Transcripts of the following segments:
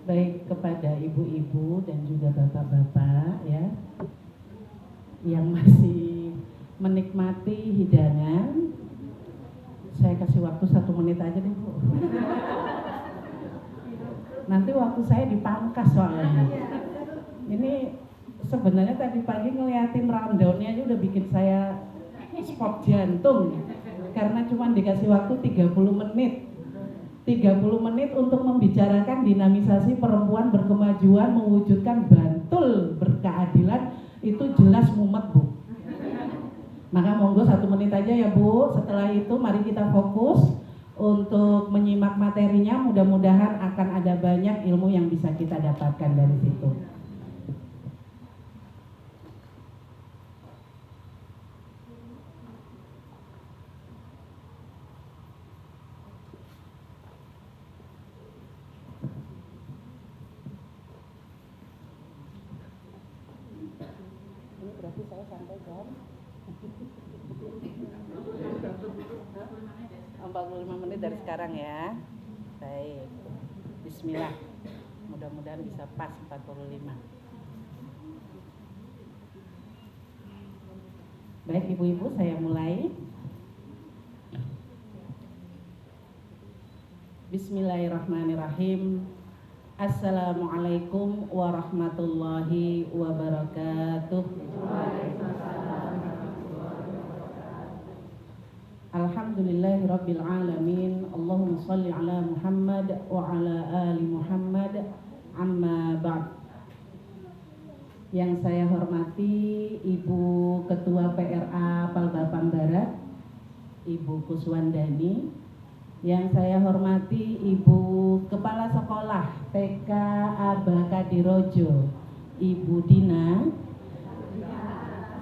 baik kepada ibu-ibu dan juga bapak-bapak ya yang masih menikmati hidangan. Saya kasih waktu 1 menit aja deh Bu. Nanti waktu saya dipangkas soalnya. Ini sebenarnya tadi pagi ngeliatin rundown-nya aja udah bikin saya spot jantung. Karena cuma dikasih waktu 30 menit. 30 menit untuk membicarakan dinamisasi perempuan berkemajuan mewujudkan Bantul berkeadilan, itu jelas mumet Bu. Maka monggo 1 menit aja ya Bu. Setelah itu mari kita fokus untuk menyimak materinya. Mudah-mudahan akan ada banyak ilmu yang bisa kita dapatkan dari situ. Berarti saya sampai jam 45 menit dari sekarang ya. Baik, bismillah. Mudah-mudahan bisa pas 45. Baik ibu-ibu, saya mulai. Bismillahirrahmanirrahim. Assalamualaikum warahmatullahi wabarakatuh. Alhamdulillahirabbil alamin. Allahumma shalli ala Muhammad wa ala ali Muhammad. Amma ba'd. Yang saya hormati Ibu Ketua PRA Palbapang Barat, Ibu Kuswandani. Yang saya hormati Ibu Kepala Sekolah TK Aba Kadirojo, Ibu Dina.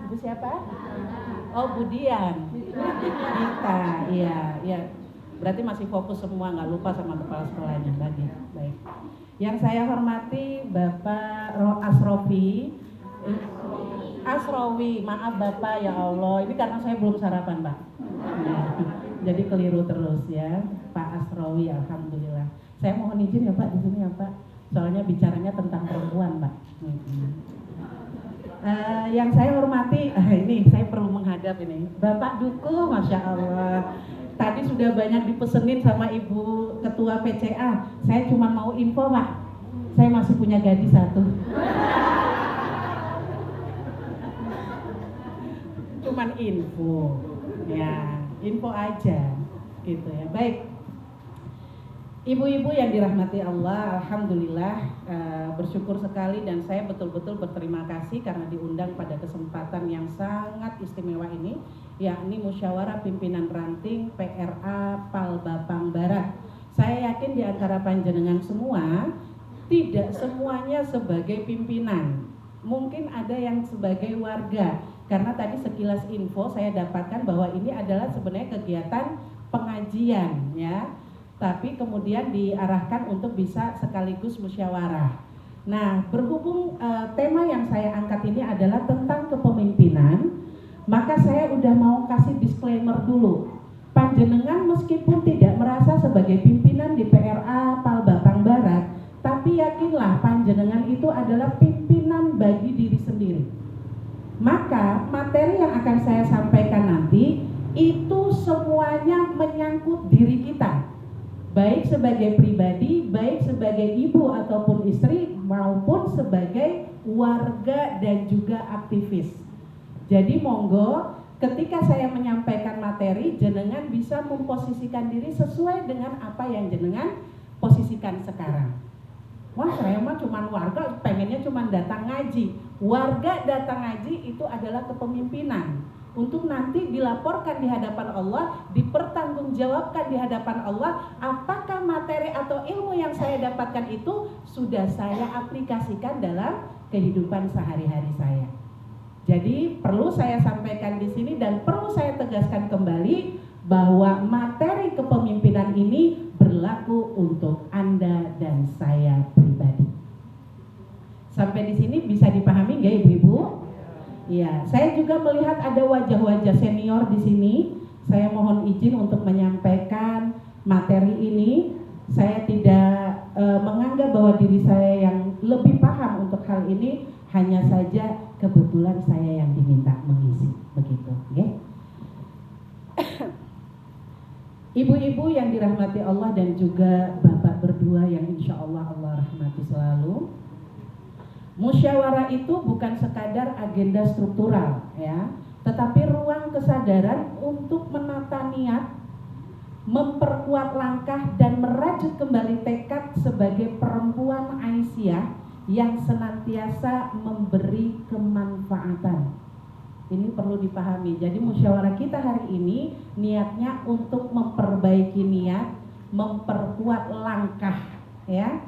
Ibu siapa? Oh, Budian. Kita, iya. Berarti masih fokus semua, nggak lupa sama kepala sekolahnya. Baik. Yang saya hormati Bapak Asrofi. Asrowi, maaf Bapak, ya Allah. Ini karena saya belum sarapan, Pak. Ya. Jadi keliru terus ya, Pak Asrowi. Alhamdulillah. Saya mohon izin ya Pak di sini ya Pak. Soalnya bicaranya tentang perempuan Pak. Yang saya hormati, ini saya perlu menghadap ini, Bapak Duku, Masya Allah. Tadi sudah banyak dipesenin sama Ibu Ketua PCA. Saya cuma mau info Pak, saya masih punya gadis 1. Cuman info, ya info aja, gitu ya. Baik. Ibu-ibu yang dirahmati Allah, alhamdulillah bersyukur sekali dan saya betul-betul berterima kasih karena diundang pada kesempatan yang sangat istimewa ini, yakni Musyawarah Pimpinan Ranting PRA Palbapang Barat. Saya yakin di antara panjenengan semua, tidak semuanya sebagai pimpinan, mungkin ada yang sebagai warga, karena tadi sekilas info saya dapatkan bahwa ini adalah sebenarnya kegiatan pengajian ya, tapi kemudian diarahkan untuk bisa sekaligus musyawarah. Nah, berhubung tema yang saya angkat ini adalah tentang kepemimpinan, maka saya udah mau kasih disclaimer dulu. Panjenengan meskipun tidak merasa sebagai pimpinan di PRA Palbapang Barat, tapi yakinlah panjenengan itu adalah pimpinan bagi diri sendiri. Maka materi yang akan saya sampaikan nanti itu semuanya menyangkut diri kita, baik sebagai pribadi, baik sebagai ibu ataupun istri, maupun sebagai warga dan juga aktivis. Jadi monggo ketika saya menyampaikan materi, jenengan bisa memposisikan diri sesuai dengan apa yang jenengan posisikan sekarang. Wah, saya mah cuman warga, pengennya cuman datang ngaji. Warga datang ngaji itu adalah kepemimpinan. Untuk nanti dilaporkan di hadapan Allah, dipertanggungjawabkan di hadapan Allah, apakah materi atau ilmu yang saya dapatkan itu sudah saya aplikasikan dalam kehidupan sehari-hari saya. Jadi perlu saya sampaikan di sini dan perlu saya tegaskan kembali bahwa materi kepemimpinan ini berlaku untuk Anda dan saya pribadi. Sampai di sini bisa dipahami nggak Ibu-ibu? Ya, saya juga melihat ada wajah-wajah senior di sini. Saya mohon izin untuk menyampaikan materi ini. Saya tidak menganggap bahwa diri saya yang lebih paham untuk hal ini, hanya saja kebetulan saya yang diminta mengisi, begitu, ya. Ibu-ibu yang dirahmati Allah dan juga bapak berdua yang insya Allah Allah rahmati selalu. Musyawarah itu bukan sekadar agenda struktural, ya, tetapi ruang kesadaran untuk menata niat, memperkuat langkah dan merajut kembali tekad sebagai perempuan Aisyah yang senantiasa memberi kemanfaatan. Ini perlu dipahami. Jadi musyawarah kita hari ini niatnya untuk memperbaiki niat, memperkuat langkah, ya.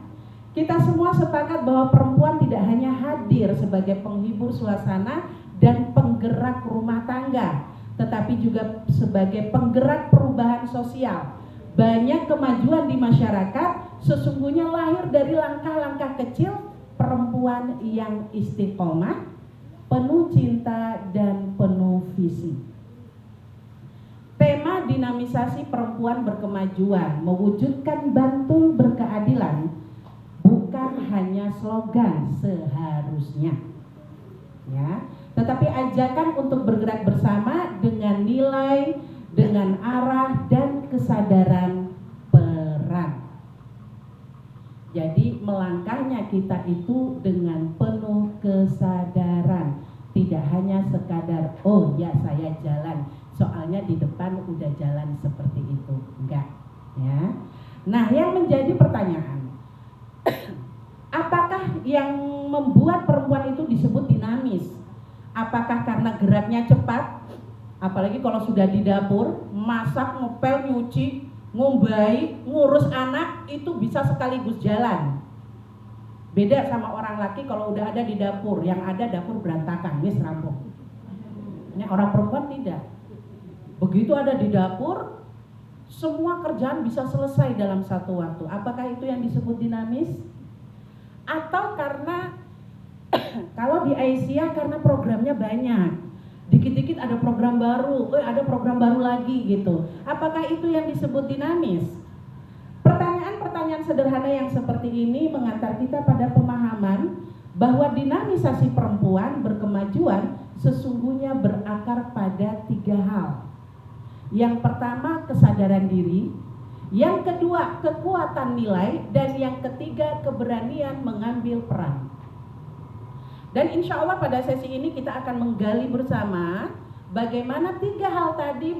Kita semua sepakat bahwa perempuan tidak hanya hadir sebagai penghibur suasana dan penggerak rumah tangga, tetapi juga sebagai penggerak perubahan sosial. Banyak kemajuan di masyarakat sesungguhnya lahir dari langkah-langkah kecil perempuan yang istiqomah, penuh cinta dan penuh visi. Tema dinamisasi perempuan berkemajuan, mewujudkan Bantul berkeadilan, bukan hanya slogan seharusnya, ya, tetapi ajakan untuk bergerak bersama dengan nilai, dengan arah dan kesadaran peran. Jadi melangkahnya kita itu dengan penuh kesadaran, tidak hanya sekadar oh ya saya jalan, soalnya di depan udah jalan seperti itu, enggak, ya. Nah, yang menjadi pertanyaan, apakah yang membuat perempuan itu disebut dinamis? Apakah karena geraknya cepat? Apalagi kalau sudah di dapur, masak, ngepel, nyuci, ngombai, ngurus anak, itu bisa sekaligus jalan. Beda sama orang laki kalau udah ada di dapur, yang ada dapur berantakan, wis rampung. Ini orang perempuan tidak. Begitu ada di dapur, semua kerjaan bisa selesai dalam satu waktu. Apakah itu yang disebut dinamis? Atau karena kalau di Aisyah karena programnya banyak, dikit-dikit ada program baru, ada program baru lagi gitu. Apakah itu yang disebut dinamis? Pertanyaan-pertanyaan sederhana yang seperti ini mengantar kita pada pemahaman bahwa dinamisasi perempuan berkemajuan sesungguhnya berakar pada 3 hal. Yang pertama kesadaran diri, yang kedua kekuatan nilai, dan yang ketiga keberanian mengambil peran. Dan insya Allah pada sesi ini kita akan menggali bersama bagaimana 3 hal tadi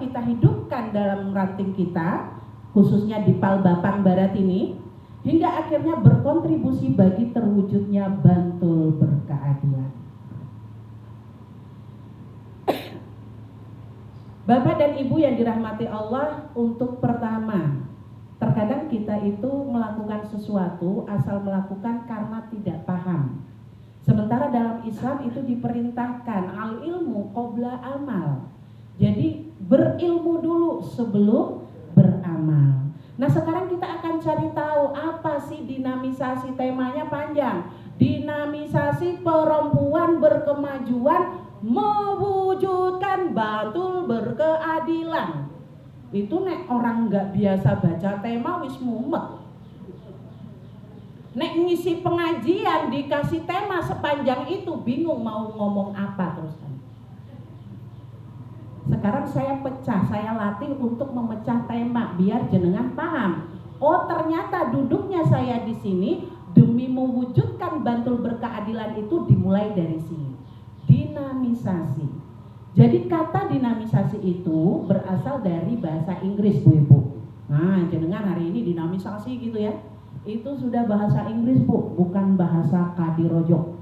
kita hidupkan dalam ranting kita, khususnya di Pal Bapang Barat ini, hingga akhirnya berkontribusi bagi terwujudnya Bantul berkeadilan. Bapak dan Ibu yang dirahmati Allah, untuk pertama, terkadang kita itu melakukan sesuatu asal melakukan karena tidak paham. Sementara dalam Islam itu diperintahkan al ilmu qabla amal. Jadi berilmu dulu sebelum beramal. Nah, sekarang kita akan cari tahu apa sih dinamisasi, temanya panjang. Dinamisasi perempuan berkemajuan mewujudkan Bantul berkeadilan. Itu nek orang nggak biasa baca tema wis mumet. Nek ngisi pengajian dikasih tema sepanjang itu bingung mau ngomong apa terus kan. Sekarang saya pecah, saya latih untuk memecah tema biar jenengan paham. Oh, ternyata duduknya saya di sini demi mewujudkan Bantul berkeadilan itu dimulai dari sini. Dinamisasi. Jadi kata dinamisasi itu berasal dari bahasa Inggris, Bu Ibu. Nah, jenengan hari ini dinamisasi gitu ya. Itu sudah bahasa Inggris, Bu, bukan bahasa Kadirojo.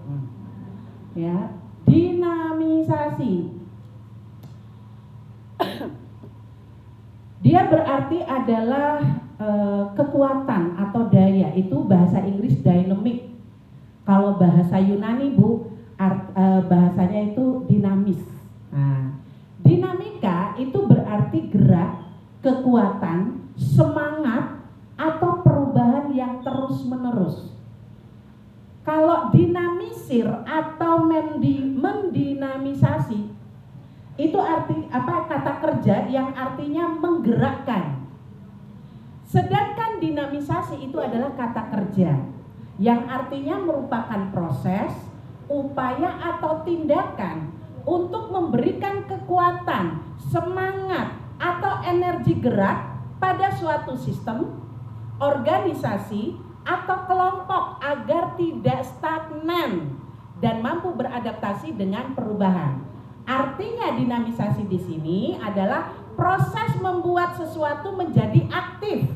Ya, dinamisasi. Dia berarti adalah kekuatan atau daya, itu bahasa Inggris dynamic. Kalau bahasa Yunani, Bu, bahasanya itu dinamis. Nah, dinamika itu berarti gerak, kekuatan, semangat, atau perubahan yang terus menerus. Kalau dinamisir atau mendinamisasi itu arti apa, kata kerja yang artinya menggerakkan. Sedangkan dinamisasi itu adalah kata kerja yang artinya merupakan proses, upaya atau tindakan untuk memberikan kekuatan, semangat atau energi gerak pada suatu sistem, organisasi atau kelompok agar tidak stagnan dan mampu beradaptasi dengan perubahan. Artinya dinamisasi di sini adalah proses membuat sesuatu menjadi aktif,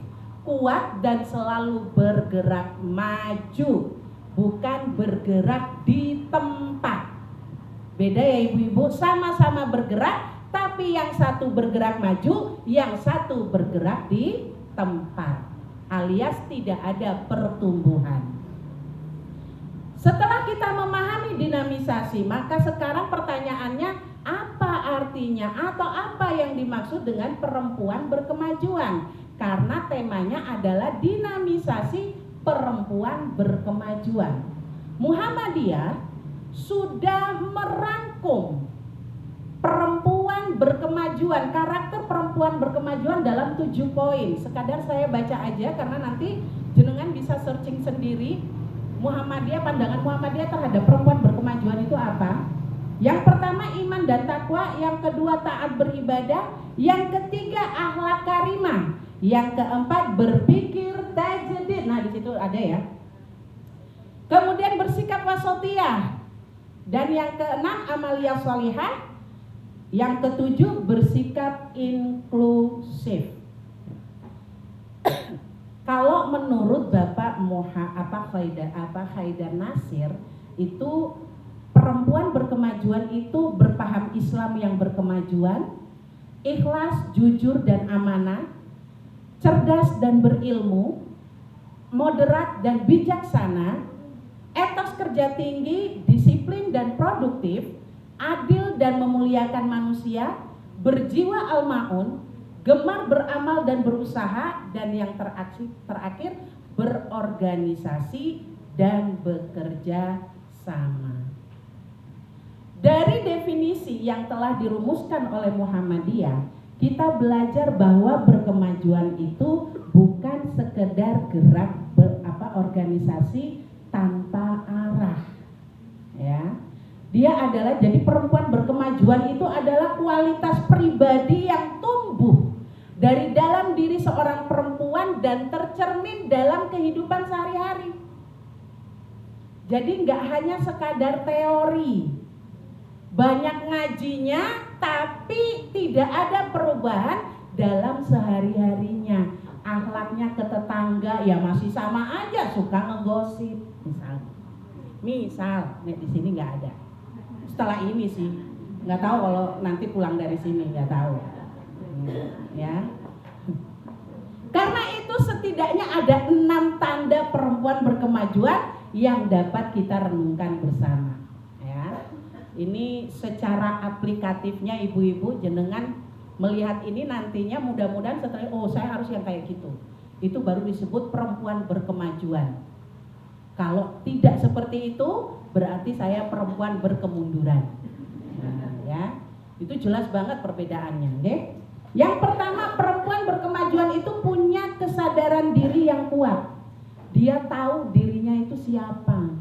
kuat dan selalu bergerak maju, bukan bergerak di tempat. Beda ya ibu-ibu, sama-sama bergerak, tapi yang satu bergerak maju, yang satu bergerak di tempat, alias tidak ada pertumbuhan. Setelah kita memahami dinamisasi, maka sekarang pertanyaannya, apa artinya atau apa yang dimaksud dengan perempuan berkemajuan? Karena temanya adalah dinamisasi perempuan berkemajuan. Muhammadiyah sudah merangkum perempuan berkemajuan, karakter perempuan berkemajuan dalam 7 poin. Sekadar saya baca aja karena nanti jenengan bisa searching sendiri. Muhammadiyah, pandangan Muhammadiyah terhadap perempuan berkemajuan itu apa? Yang pertama iman dan takwa, yang kedua taat beribadah, yang ketiga akhlak karimah, yang keempat berpikir tajdid. Nah, di situ ada ya. Kemudian bersikap wasatiyah, dan yang keenam amaliyah sholihah, yang ketujuh bersikap inklusif. Kalau menurut Bapak Haidar Nasir, itu perempuan berkemajuan itu berpaham Islam yang berkemajuan, ikhlas, jujur dan amanah, cerdas dan berilmu, moderat dan bijaksana, etos kerja tinggi, disiplin dan produktif, adil dan memuliakan manusia, berjiwa al-ma'un, gemar beramal dan berusaha, dan yang terakhir berorganisasi dan bekerja sama. Dari definisi yang telah dirumuskan oleh Muhammadiyah, kita belajar bahwa berkemajuan itu bukan sekedar gerak organisasi tanpa arah. Ya. Dia adalah, jadi perempuan berkemajuan itu adalah kualitas pribadi yang tumbuh dari dalam diri seorang perempuan dan tercermin dalam kehidupan sehari-hari. Jadi nggak hanya sekadar teori, banyak ngajinya tapi tidak ada perubahan dalam sehari-harinya. Akhlaknya ke tetangga ya masih sama aja, suka ngegosip misal nih, di sini nggak ada. Setelah ini sih nggak tahu, kalau nanti pulang dari sini nggak tahu. Ya, karena itu setidaknya ada 6 tanda perempuan berkemajuan yang dapat kita renungkan bersama. Ya, ini secara aplikatifnya ibu-ibu jenengan melihat ini nantinya mudah-mudahan setelah saya harus yang kayak gitu. Itu baru disebut perempuan berkemajuan. Kalau tidak seperti itu berarti saya perempuan berkemunduran. Nah, ya, itu jelas banget perbedaannya, okay? Yang pertama, perempuan berkemajuan itu punya kesadaran diri yang kuat. Dia tahu dirinya itu siapa.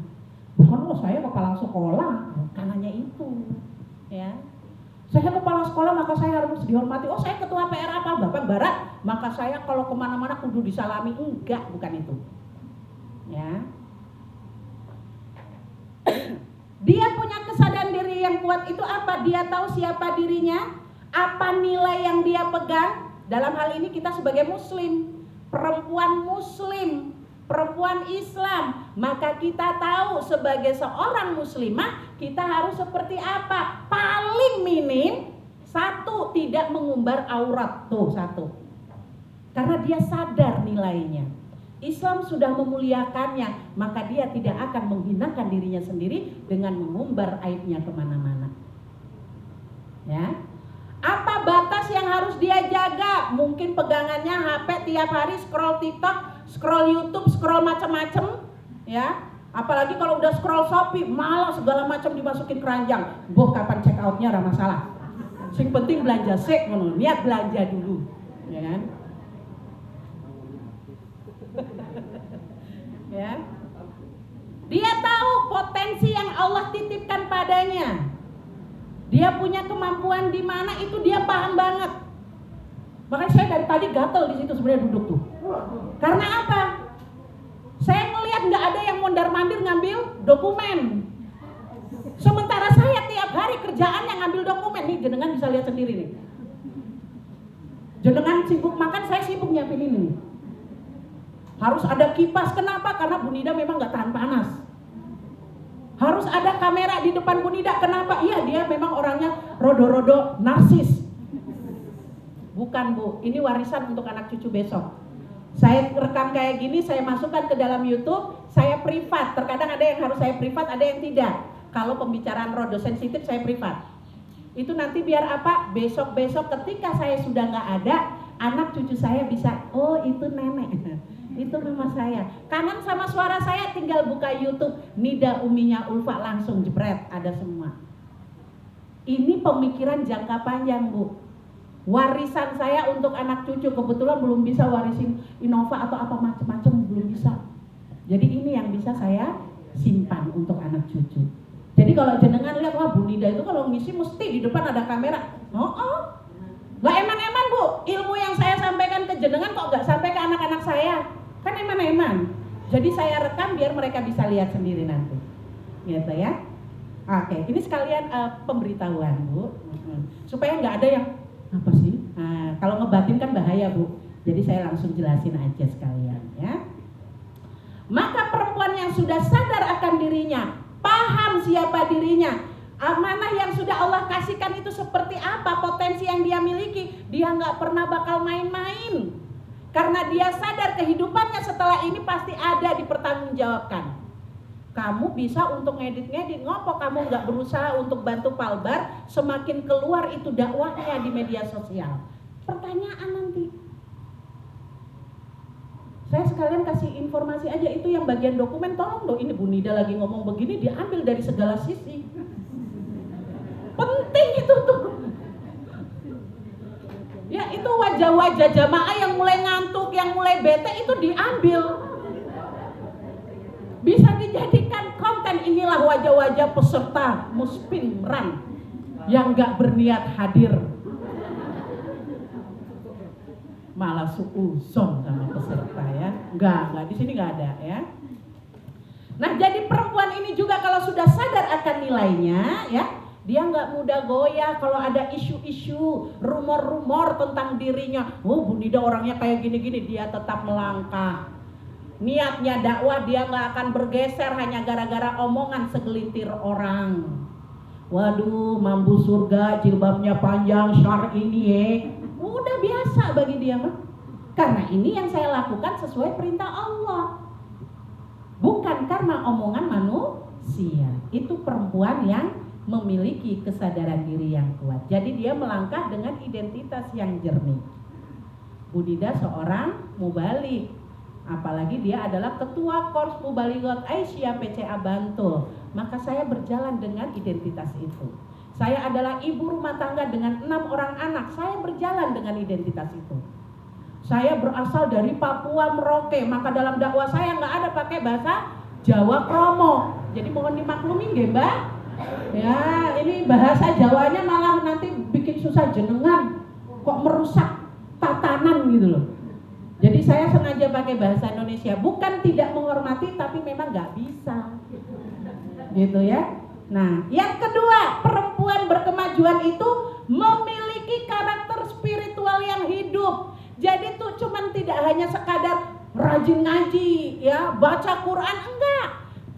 Bukan saya kepala sekolah, bukan hanya itu. Ya. Saya kepala sekolah maka saya harus dihormati. Saya ketua PR apa Bapak Barat, maka saya kalau kemana-mana kudu disalami. Enggak, bukan itu. Ya. Dia punya kesadaran diri yang kuat itu apa? Dia tahu siapa dirinya, apa nilai yang dia pegang. Dalam hal ini kita sebagai muslim, perempuan muslim, perempuan Islam, maka kita tahu sebagai seorang muslimah kita harus seperti apa. Paling minim 1, tidak mengumbar aurat. Tuh 1. Karena dia sadar nilainya. Islam sudah memuliakannya, maka dia tidak akan menghinakan dirinya sendiri dengan mengumbar aibnya kemana-mana. Ya, apa batas yang harus dia jaga? Mungkin pegangannya HP tiap hari, scroll TikTok, scroll YouTube, scroll macam-macam, ya. Apalagi kalau udah scroll Shopee, malah segala macam dimasukin keranjang. Kapan check outnya ora masalah. Sing penting belanja sik ngono, niat belanja dulu, ya kan? Ya. Dia tahu potensi yang Allah titipkan padanya. Dia punya kemampuan di mana itu dia paham banget. Makanya saya dari tadi gatel di situ sebenarnya duduk tuh. Karena apa? Saya ngelihat nggak ada yang mondar-mandir ngambil dokumen. Sementara saya tiap hari kerjaannya ngambil dokumen. Nih jenengan bisa lihat sendiri nih. Jenengan sibuk makan, saya sibuk nyiapin ini. Harus ada kipas, kenapa? Karena Bu Nida memang nggak tahan panas. Harus ada kamera di depan Bu Nida, kenapa? Iya, dia memang orangnya rodo-rodo narsis. Bukan Bu, ini warisan untuk anak cucu besok. Saya rekam kayak gini, saya masukkan ke dalam YouTube, saya privat. Terkadang ada yang harus saya privat, ada yang tidak. Kalau pembicaraan rodo sensitif, saya privat. Itu nanti biar apa? Besok-besok ketika saya sudah nggak ada, anak cucu saya bisa, oh itu nenek. Itu mama saya. Kanan sama suara saya tinggal buka YouTube, Nida Uminya Ulfa, langsung jebret, ada semua. Ini pemikiran jangka panjang Bu. Warisan saya untuk anak cucu, kebetulan belum bisa warisin Innova atau apa macam-macam, belum bisa. Jadi ini yang bisa saya simpan untuk anak cucu. Jadi kalau jenengan lihat, wah Bu Nida itu kalau ngisi mesti di depan ada kamera. Lah eman-eman Bu, ilmu yang saya sampaikan ke jenengan kok gak sampai ke anak-anak saya? Kan eman-eman. Jadi saya rekam biar mereka bisa lihat sendiri nanti. Gitu ya. Oke, ini sekalian pemberitahuan Bu. Supaya nggak ada yang apa sih? Nah, kalau ngebatin kan bahaya Bu. Jadi saya langsung jelasin aja sekalian ya. Maka perempuan yang sudah sadar akan dirinya, paham siapa dirinya, amanah yang sudah Allah kasihkan itu seperti apa, potensi yang dia miliki, dia nggak pernah bakal main-main. Karena dia sadar kehidupannya setelah ini pasti ada dipertanggungjawabkan. Kamu bisa untuk ngedit-ngedit, ngopo kamu nggak berusaha untuk bantu Palbar semakin keluar itu dakwahnya di media sosial? Pertanyaan nanti. Saya sekalian kasih informasi aja, itu yang bagian dokumen tolong dong, ini Bu Nida lagi ngomong begini diambil dari segala sisi. Penting itu tuh. Ya itu wajah-wajah jamaah yang mulai ngantuk, yang mulai bete itu diambil. Bisa dijadikan konten, inilah wajah-wajah peserta muspinran yang gak berniat hadir. Malah suuzon sama peserta ya. Enggak, di sini enggak ada ya. Nah jadi perempuan ini juga kalau sudah sadar akan nilainya ya, dia nggak mudah goyah kalau ada isu-isu, rumor-rumor tentang dirinya. Oh Bu Nida orangnya kayak gini-gini, dia tetap melangkah. Niatnya dakwah, dia nggak akan bergeser hanya gara-gara omongan segelintir orang. Waduh, mampu surga, jilbabnya panjang, syar ini ya. Udah biasa bagi dia mah. Karena ini yang saya lakukan sesuai perintah Allah. Bukan karena omongan manusia. Itu perempuan yang memiliki kesadaran diri yang kuat. Jadi dia melangkah dengan identitas yang jernih. Bu Nida seorang mubalik, apalagi dia adalah ketua Kors Mubalighot Aisyah PCA Bantul. Maka saya berjalan dengan identitas itu. Saya adalah ibu rumah tangga dengan 6 orang anak. Saya berjalan dengan identitas itu. Saya berasal dari Papua Merauke, maka dalam dakwah saya nggak ada pakai bahasa Jawa kromo. Jadi mohon dimaklumin nggih Mbak. Ya, ini bahasa Jawanya malah nanti bikin susah jenengan, kok merusak tatanan gitu loh. Jadi saya sengaja pakai bahasa Indonesia, bukan tidak menghormati, tapi memang nggak bisa, gitu ya. Nah, yang kedua, perempuan berkemajuan itu memiliki karakter spiritual yang hidup. Jadi tuh cuman tidak hanya sekadar rajin ngaji, ya, baca Quran, enggak.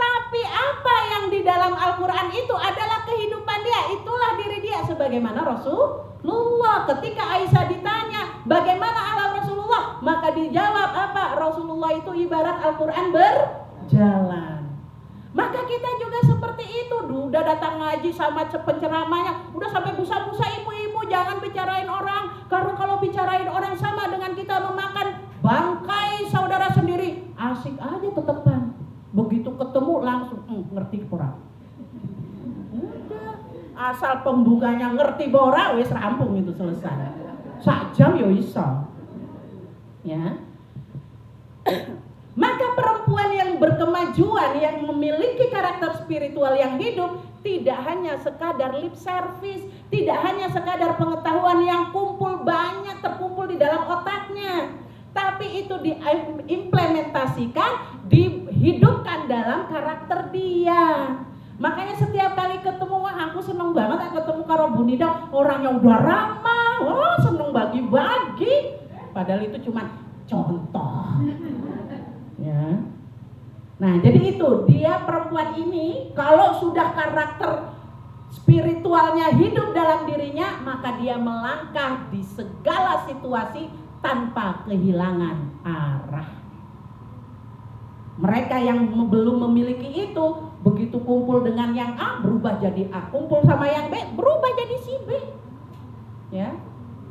Tapi apa yang di dalam Al-Quran itu adalah kehidupan dia. Itulah diri dia sebagaimana Rasulullah. Ketika Aisyah ditanya bagaimana alam Rasulullah, maka dijawab apa? Rasulullah itu ibarat Al-Quran berjalan. Maka kita juga seperti itu. Udah datang ngaji sama penceramahnya, udah sampai busa-busa, ibu-ibu jangan bicarain orang. Karena kalau bicarain orang sama dengan kita memakan bangkai saudara sendiri. Asik aja tetepan. Begitu ketemu langsung ngerti pora. Udah, asal pembukanya ngerti pora wis rampung itu selesai. Sak jam yo iso. Ya. Maka perempuan yang berkemajuan, yang memiliki karakter spiritual yang hidup, tidak hanya sekadar lip service, tidak hanya sekadar pengetahuan yang terkumpul di dalam otaknya, tapi itu diimplementasikan, dihidupkan dalam karakter dia. Makanya setiap kali ketemu, wah aku seneng banget ketemu karo Bu Nida, orangnya udah ramah, wah seneng bagi-bagi, padahal itu cuma contoh. Ya. Nah, jadi itu dia perempuan ini kalau sudah karakter spiritualnya hidup dalam dirinya, maka dia melangkah di segala situasi tanpa kehilangan arah. Mereka yang belum memiliki itu, begitu kumpul dengan yang A berubah jadi A, kumpul sama yang B berubah jadi si B. Ya.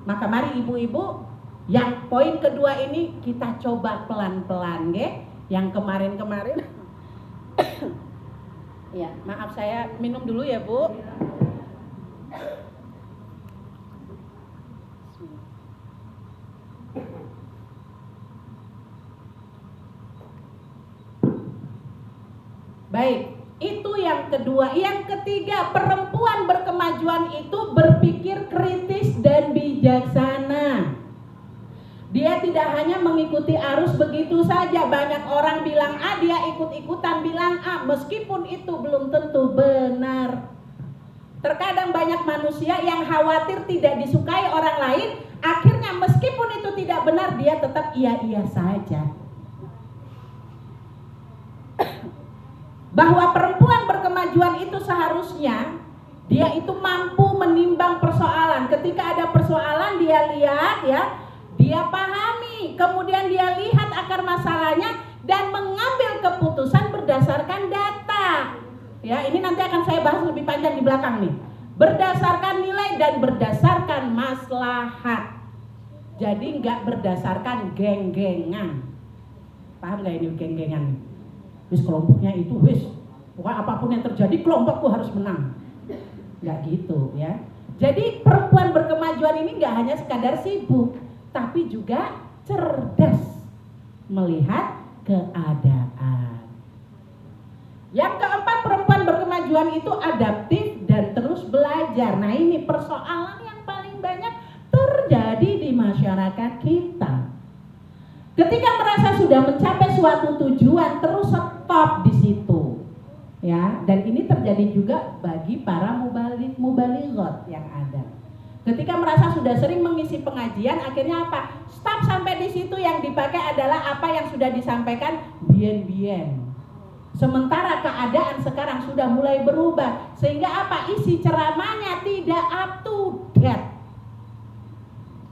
Maka mari ibu-ibu, yang poin kedua ini kita coba pelan-pelan, yang kemarin-kemarin. Ya, maaf saya minum dulu ya, Bu. Baik, itu yang kedua. Yang ketiga, perempuan berkemajuan itu berpikir kritis dan bijaksana. Dia tidak hanya mengikuti arus begitu saja. Banyak orang bilang A, dia ikut-ikutan bilang A, meskipun itu belum tentu benar. Terkadang banyak manusia yang khawatir tidak disukai orang lain, akhirnya meskipun itu tidak benar, dia tetap iya-iya saja. Bahwa perempuan berkemajuan itu seharusnya dia itu mampu menimbang persoalan. Ketika ada persoalan, dia lihat, ya, dia pahami, kemudian dia lihat akar masalahnya dan mengambil keputusan berdasarkan data. Ya, ini nanti akan saya bahas lebih panjang di belakang nih. Berdasarkan nilai dan berdasarkan maslahat. Jadi nggak berdasarkan geng-gengan. Paham nggak ini geng-gengan? Wis kelompoknya itu, wis pokoknya apapun yang terjadi kelompokku harus menang. Nggak gitu ya. Jadi perempuan berkemajuan ini nggak hanya sekadar sibuk, tapi juga cerdas melihat keadaan. Yang keempat, perempuan berkemajuan itu adaptif dan terus belajar. Nah, ini persoalan yang paling banyak terjadi di masyarakat kita. Ketika merasa sudah mencapai suatu tujuan, terus stop di situ. Ya, dan ini terjadi juga bagi para mubalighot yang ada. Ketika merasa sudah sering mengisi pengajian, akhirnya apa? Stop sampai di situ, yang dipakai adalah apa yang sudah disampaikan bien-bien. Sementara keadaan sekarang sudah mulai berubah, sehingga apa? Isi ceramahnya tidak up to date.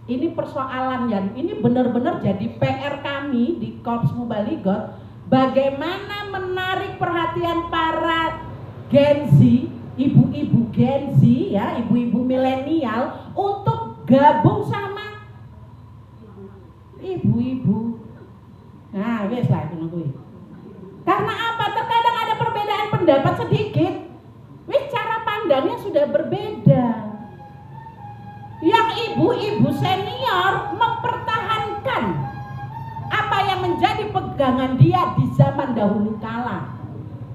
Ini persoalan yang ini benar-benar jadi PR kami di Korps Mubalighot, bagaimana menarik perhatian para Gen Z, ibu-ibu Gen Z, ya, ibu-ibu milenial untuk gabung sama ibu-ibu. Nah, wes lah itu. Karena apa? Terkadang ada perbedaan pendapat sedikit, wes cara pandangnya sudah berbeda. Yang ibu-ibu senior mempertahankan apa yang menjadi pegangan dia di zaman dahulu kala.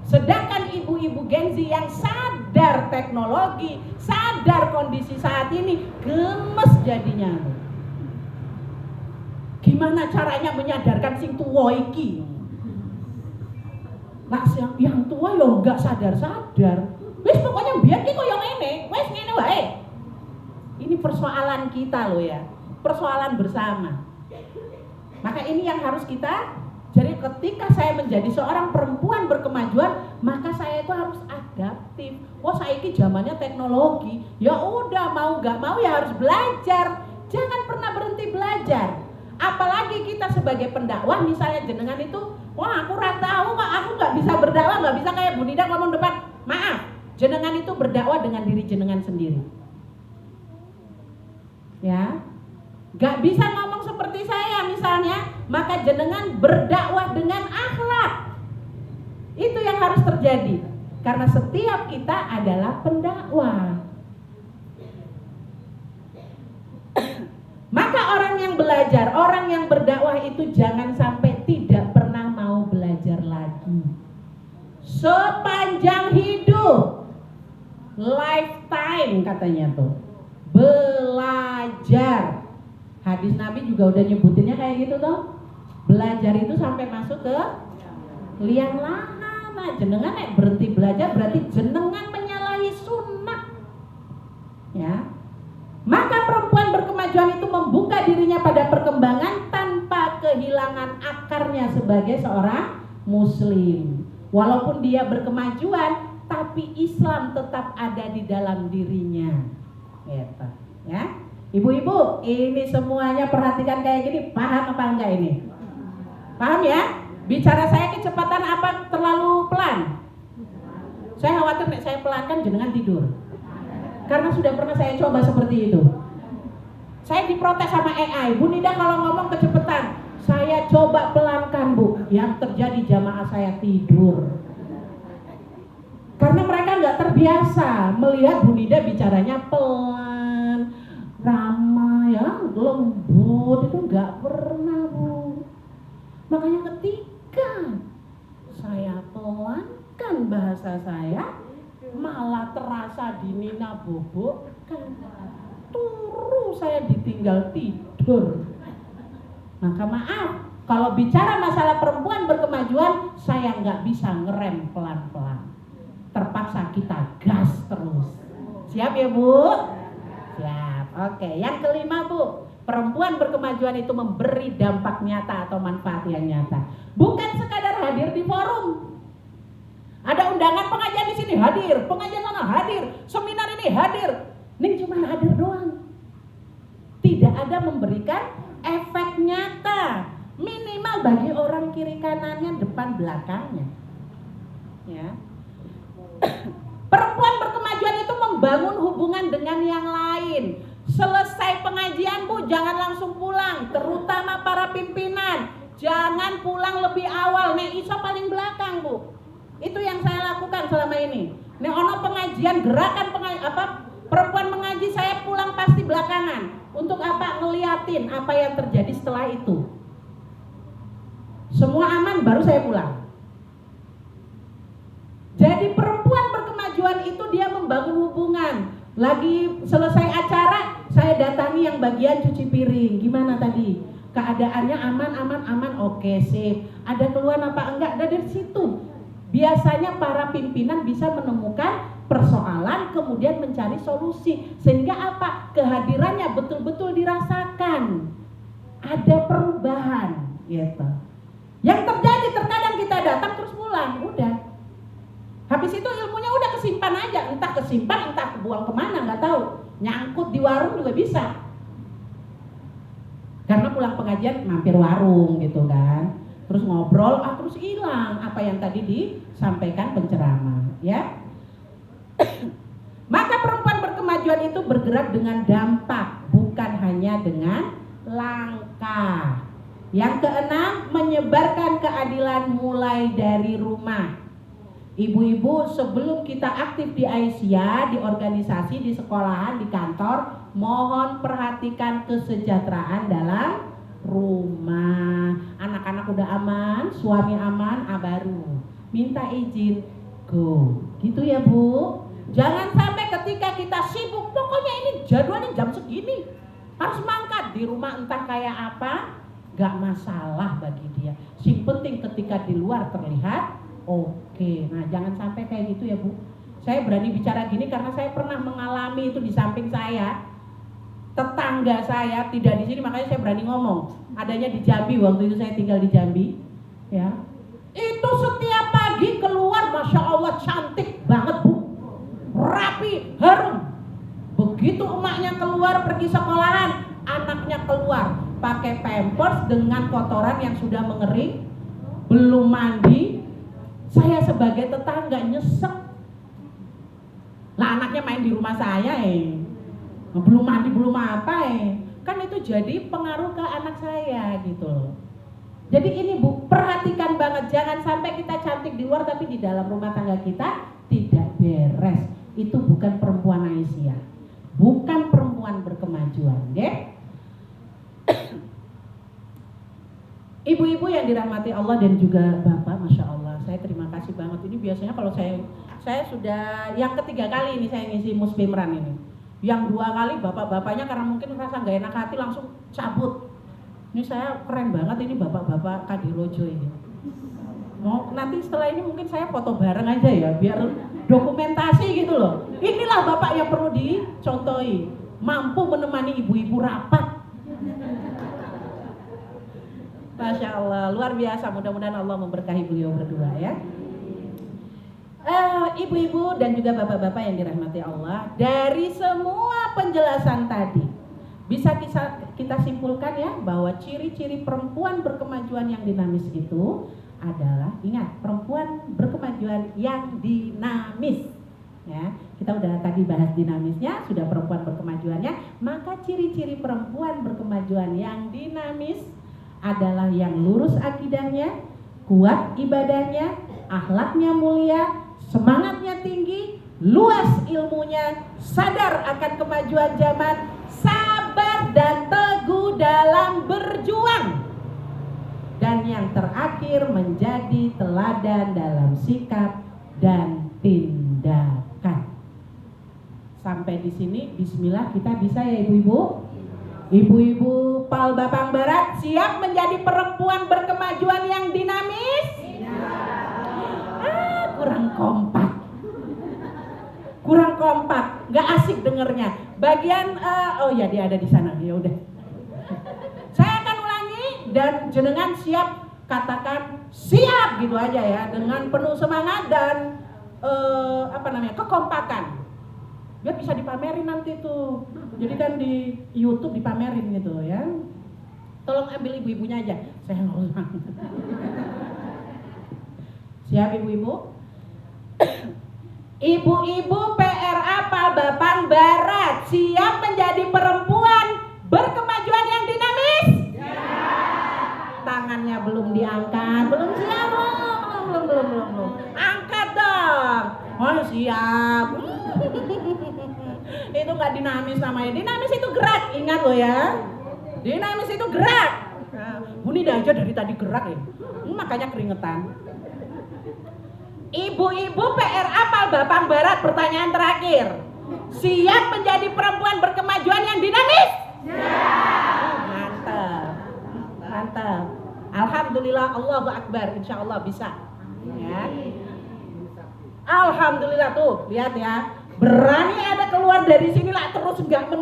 Sedangkan ibu-ibu Gen Z yang sadar teknologi, sadar kondisi saat ini, gemes jadinya. Gimana caranya menyadarkan sing tua iki? Nah, yang tua ya enggak sadar-sadar. Wis pokoknya biar ki koyo ngene, wis ngene wae. Ini persoalan kita loh ya, persoalan bersama. Maka ini yang harus kita, jadi ketika saya menjadi seorang perempuan berkemajuan, maka saya itu harus adaptif. Oh, saiki zamannya teknologi, ya udah mau gak mau ya harus belajar. Jangan pernah berhenti belajar. Apalagi kita sebagai pendakwah, misalnya jenengan itu, wah aku tahu kok, aku gak bisa berdakwah, gak bisa kayak Bu Nida ngomong depan. Maaf, jenengan itu berdakwah dengan diri jenengan sendiri. Ya, gak bisa ngomong seperti saya misalnya, maka jenengan berdakwah dengan akhlak. Itu yang harus terjadi, karena setiap kita adalah pendakwah. Maka orang yang belajar, orang yang berdakwah itu jangan sampai tidak pernah mau belajar lagi. learning katanya tuh. Belajar. Hadis Nabi juga udah nyebutinnya kayak gitu toh. Belajar itu sampai masuk ke liang lahat. Nah, jenengan berhenti belajar berarti jenengan menyalahi sunnah. Ya. Maka perempuan berkemajuan itu membuka dirinya pada perkembangan tanpa kehilangan akarnya sebagai seorang muslim. Walaupun dia berkemajuan, tapi Islam tetap ada di dalam dirinya. Gitu, ya. Ibu-ibu, ini semuanya perhatikan kayak gini, paham apa enggak ini? Paham ya? Bicara saya kecepatan apa terlalu pelan? Saya khawatir nek saya pelan kan jenengan tidur. Karena sudah pernah saya coba seperti itu. Saya diprotes sama AI, Bu Nida kalau ngomong kecepatan. Saya coba pelankan Bu, yang terjadi jamaah saya tidur. Karena mereka nggak terbiasa melihat Bu Nida bicaranya pelan, ramah, ya, lembut, itu nggak pernah Bu. Makanya ketika saya pelankan bahasa saya, malah terasa dinina bobokkan. Turu saya ditinggal tidur. Maka maaf, kalau bicara masalah perempuan berkemajuan, saya nggak bisa ngerem pelan-pelan. Terpaksa kita gas terus. Siap ya Bu? Siap. Oke, yang kelima Bu, perempuan berkemajuan itu memberi dampak nyata atau manfaat yang nyata. Bukan sekadar hadir di forum. Ada undangan pengajian di sini hadir, pengajian sana hadir, seminar ini hadir. Ini cuma hadir doang. Tidak ada memberikan efek nyata, minimal bagi orang kiri kanannya, depan belakangnya. Ya. Perempuan berkemajuan itu membangun hubungan dengan yang lain. Selesai pengajian Bu, jangan langsung pulang, terutama para pimpinan. Jangan pulang lebih awal, nek iso paling belakang Bu. Itu yang saya lakukan selama ini. Nek ono pengajian, gerakan perempuan mengaji, saya pulang pasti belakangan. Untuk apa? Ngeliatin apa yang terjadi setelah itu. Semua aman baru saya pulang. Jadi perempuan berkemajuan itu dia membangun hubungan. Lagi selesai acara, saya datangi yang bagian cuci piring. Gimana tadi? Keadaannya aman, oke sip. Ada keluhan apa enggak? Dari situ biasanya para pimpinan bisa menemukan persoalan, kemudian mencari solusi. Sehingga apa? Kehadirannya betul-betul dirasakan. Ada perubahan gitu. Yang terjadi terkadang kita datang terus pulang, udah. Habis itu ilmunya udah kesimpan aja. Entah kesimpan, entah kebuang kemana, nggak tahu. Nyangkut di warung juga bisa. Karena pulang pengajian mampir warung gitu kan. Terus ngobrol, terus hilang apa yang tadi disampaikan penceramah, ya. Maka perempuan berkemajuan itu bergerak dengan dampak, bukan hanya dengan langkah. Yang keenam, menyebarkan keadilan mulai dari rumah. Ibu-ibu, sebelum kita aktif di Aisyah, di organisasi, di sekolahan, di kantor, mohon perhatikan kesejahteraan dalam rumah. Anak-anak udah aman, suami aman, baru minta izin, go. Gitu ya Bu. Jangan sampai ketika kita sibuk, pokoknya ini jadwalnya jam segini, harus mangkat di rumah entah kayak apa, gak masalah bagi dia. Yang penting ketika di luar terlihat oke. Nah jangan sampai kayak gitu ya Bu. Saya berani bicara gini karena saya pernah mengalami itu di samping saya. Tetangga saya tidak di sini, makanya saya berani ngomong. Adanya di Jambi, waktu itu saya tinggal di Jambi, ya. Itu setiap pagi keluar, masya Allah cantik banget Bu, rapi, harum. Begitu emaknya keluar pergi sekolahan, anaknya keluar pakai pampers dengan kotoran yang sudah mengering, belum mandi. Saya sebagai tetangga nyesek. Lah anaknya main di rumah saya belum mandi belum apa kan itu jadi pengaruh ke anak saya gitu loh. Jadi ini Bu, perhatikan banget, jangan sampai kita cantik di luar tapi di dalam rumah tangga kita tidak beres. Itu bukan perempuan Aisyah, bukan perempuan berkemajuan, ya. Ibu-ibu yang dirahmati Allah dan juga Bapak, masya Allah, saya terima kasih banget. Ini biasanya kalau saya saya sudah yang ketiga kali ini saya ngisi Muspimran ini. Yang 2 kali bapak-bapaknya karena mungkin merasa nggak enak hati langsung cabut. Ini saya keren banget ini bapak-bapak Kadirojo ini. Mau nanti setelah ini mungkin saya foto bareng aja ya biar dokumentasi gitu loh. Inilah bapak yang perlu dicontohi, mampu menemani ibu-ibu rapat. Masya Allah, luar biasa. Mudah-mudahan Allah memberkahi beliau berdua ya. Ibu-ibu dan juga bapak-bapak yang dirahmati Allah, dari semua penjelasan tadi bisa kita simpulkan ya bahwa ciri-ciri perempuan berkemajuan yang dinamis itu adalah, ingat, perempuan berkemajuan yang dinamis ya. Kita udah tadi bahas dinamisnya, sudah perempuan berkemajuannya, maka ciri-ciri perempuan berkemajuan yang dinamis adalah yang lurus akidahnya, kuat ibadahnya, akhlaknya mulia, semangatnya tinggi, luas ilmunya, sadar akan kemajuan zaman, sabar dan teguh dalam berjuang. Dan yang terakhir menjadi teladan dalam sikap dan tindakan. Sampai di sini, bismillah, kita bisa ya ibu-ibu? Ibu-ibu Pal Bapang Barat siap menjadi perempuan berkemajuan yang dinamis? Kurang kompak, nggak asik dengernya. Bagian oh ya dia ada di sana, ya udah. Saya akan ulangi dan jenengan siap katakan siap gitu aja ya, dengan penuh semangat dan kekompakan. Biar bisa dipamerin nanti tuh. Jadi kan di YouTube dipamerin gitu ya. Tolong ambil ibu-ibunya aja. Saya nggak usah. Siap ibu-ibu? Ibu-ibu PRA Pal Bapang Barat siap menjadi perempuan berkemajuan yang dinamis? Ya. Tangannya belum diangkat, belum siap, belum. Angkat dong. Oh siap. Itu nggak dinamis namanya. Dinamis itu gerak, ingat loh ya. Dinamis itu gerak. Nah, Bu Nida aja dari tadi gerak ya. Makanya keringetan. Ibu-ibu PRA Pal Bapang Barat, pertanyaan terakhir. Siap menjadi perempuan berkemajuan yang dinamis? Mantap. Alhamdulillah, Allahu Akbar, insya Allah bisa. Ya. Alhamdulillah tuh, lihat ya. Berani ada keluar dari sini lah terus nggak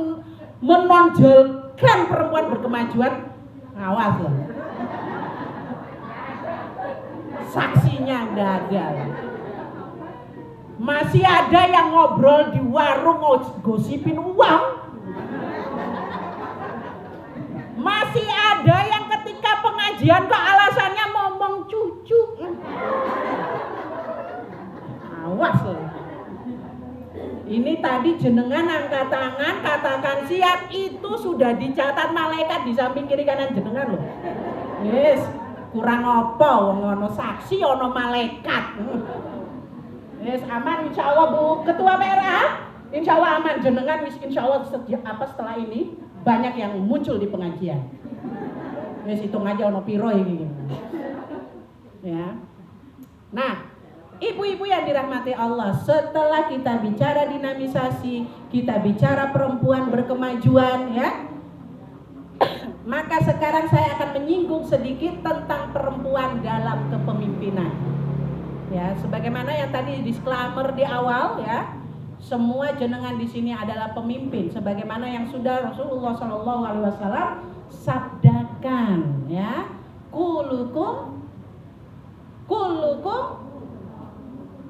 menonjolkan perempuan berkemajuan, awas loh. Saksinya gagal. Masih ada yang ngobrol di warung gosipin uang. Masih ada yang ketika pengajian kok alasannya ngomong cucu. Awas loh. Ini tadi jenengan angkat tangan, katakan siap, itu sudah dicatat malaikat di samping kiri kanan jenengan loh. Yes, kurang apa wong ono saksi ono malaikat. Yes, aman insya Allah Bu Ketua PRA. Insya Allah aman, jenengan insya Allah setelah ini banyak yang muncul di pengajian. Yes, hitung aja ono piro ini. Ya. Nah, ibu-ibu yang dirahmati Allah, setelah kita bicara dinamisasi, kita bicara perempuan berkemajuan ya. Maka sekarang saya akan menyinggung sedikit tentang perempuan dalam kepemimpinan. Ya, sebagaimana yang tadi disclaimer di awal ya, semua jenengan di sini adalah pemimpin sebagaimana yang sudah Rasulullah SAW sabdakan ya. Kulukum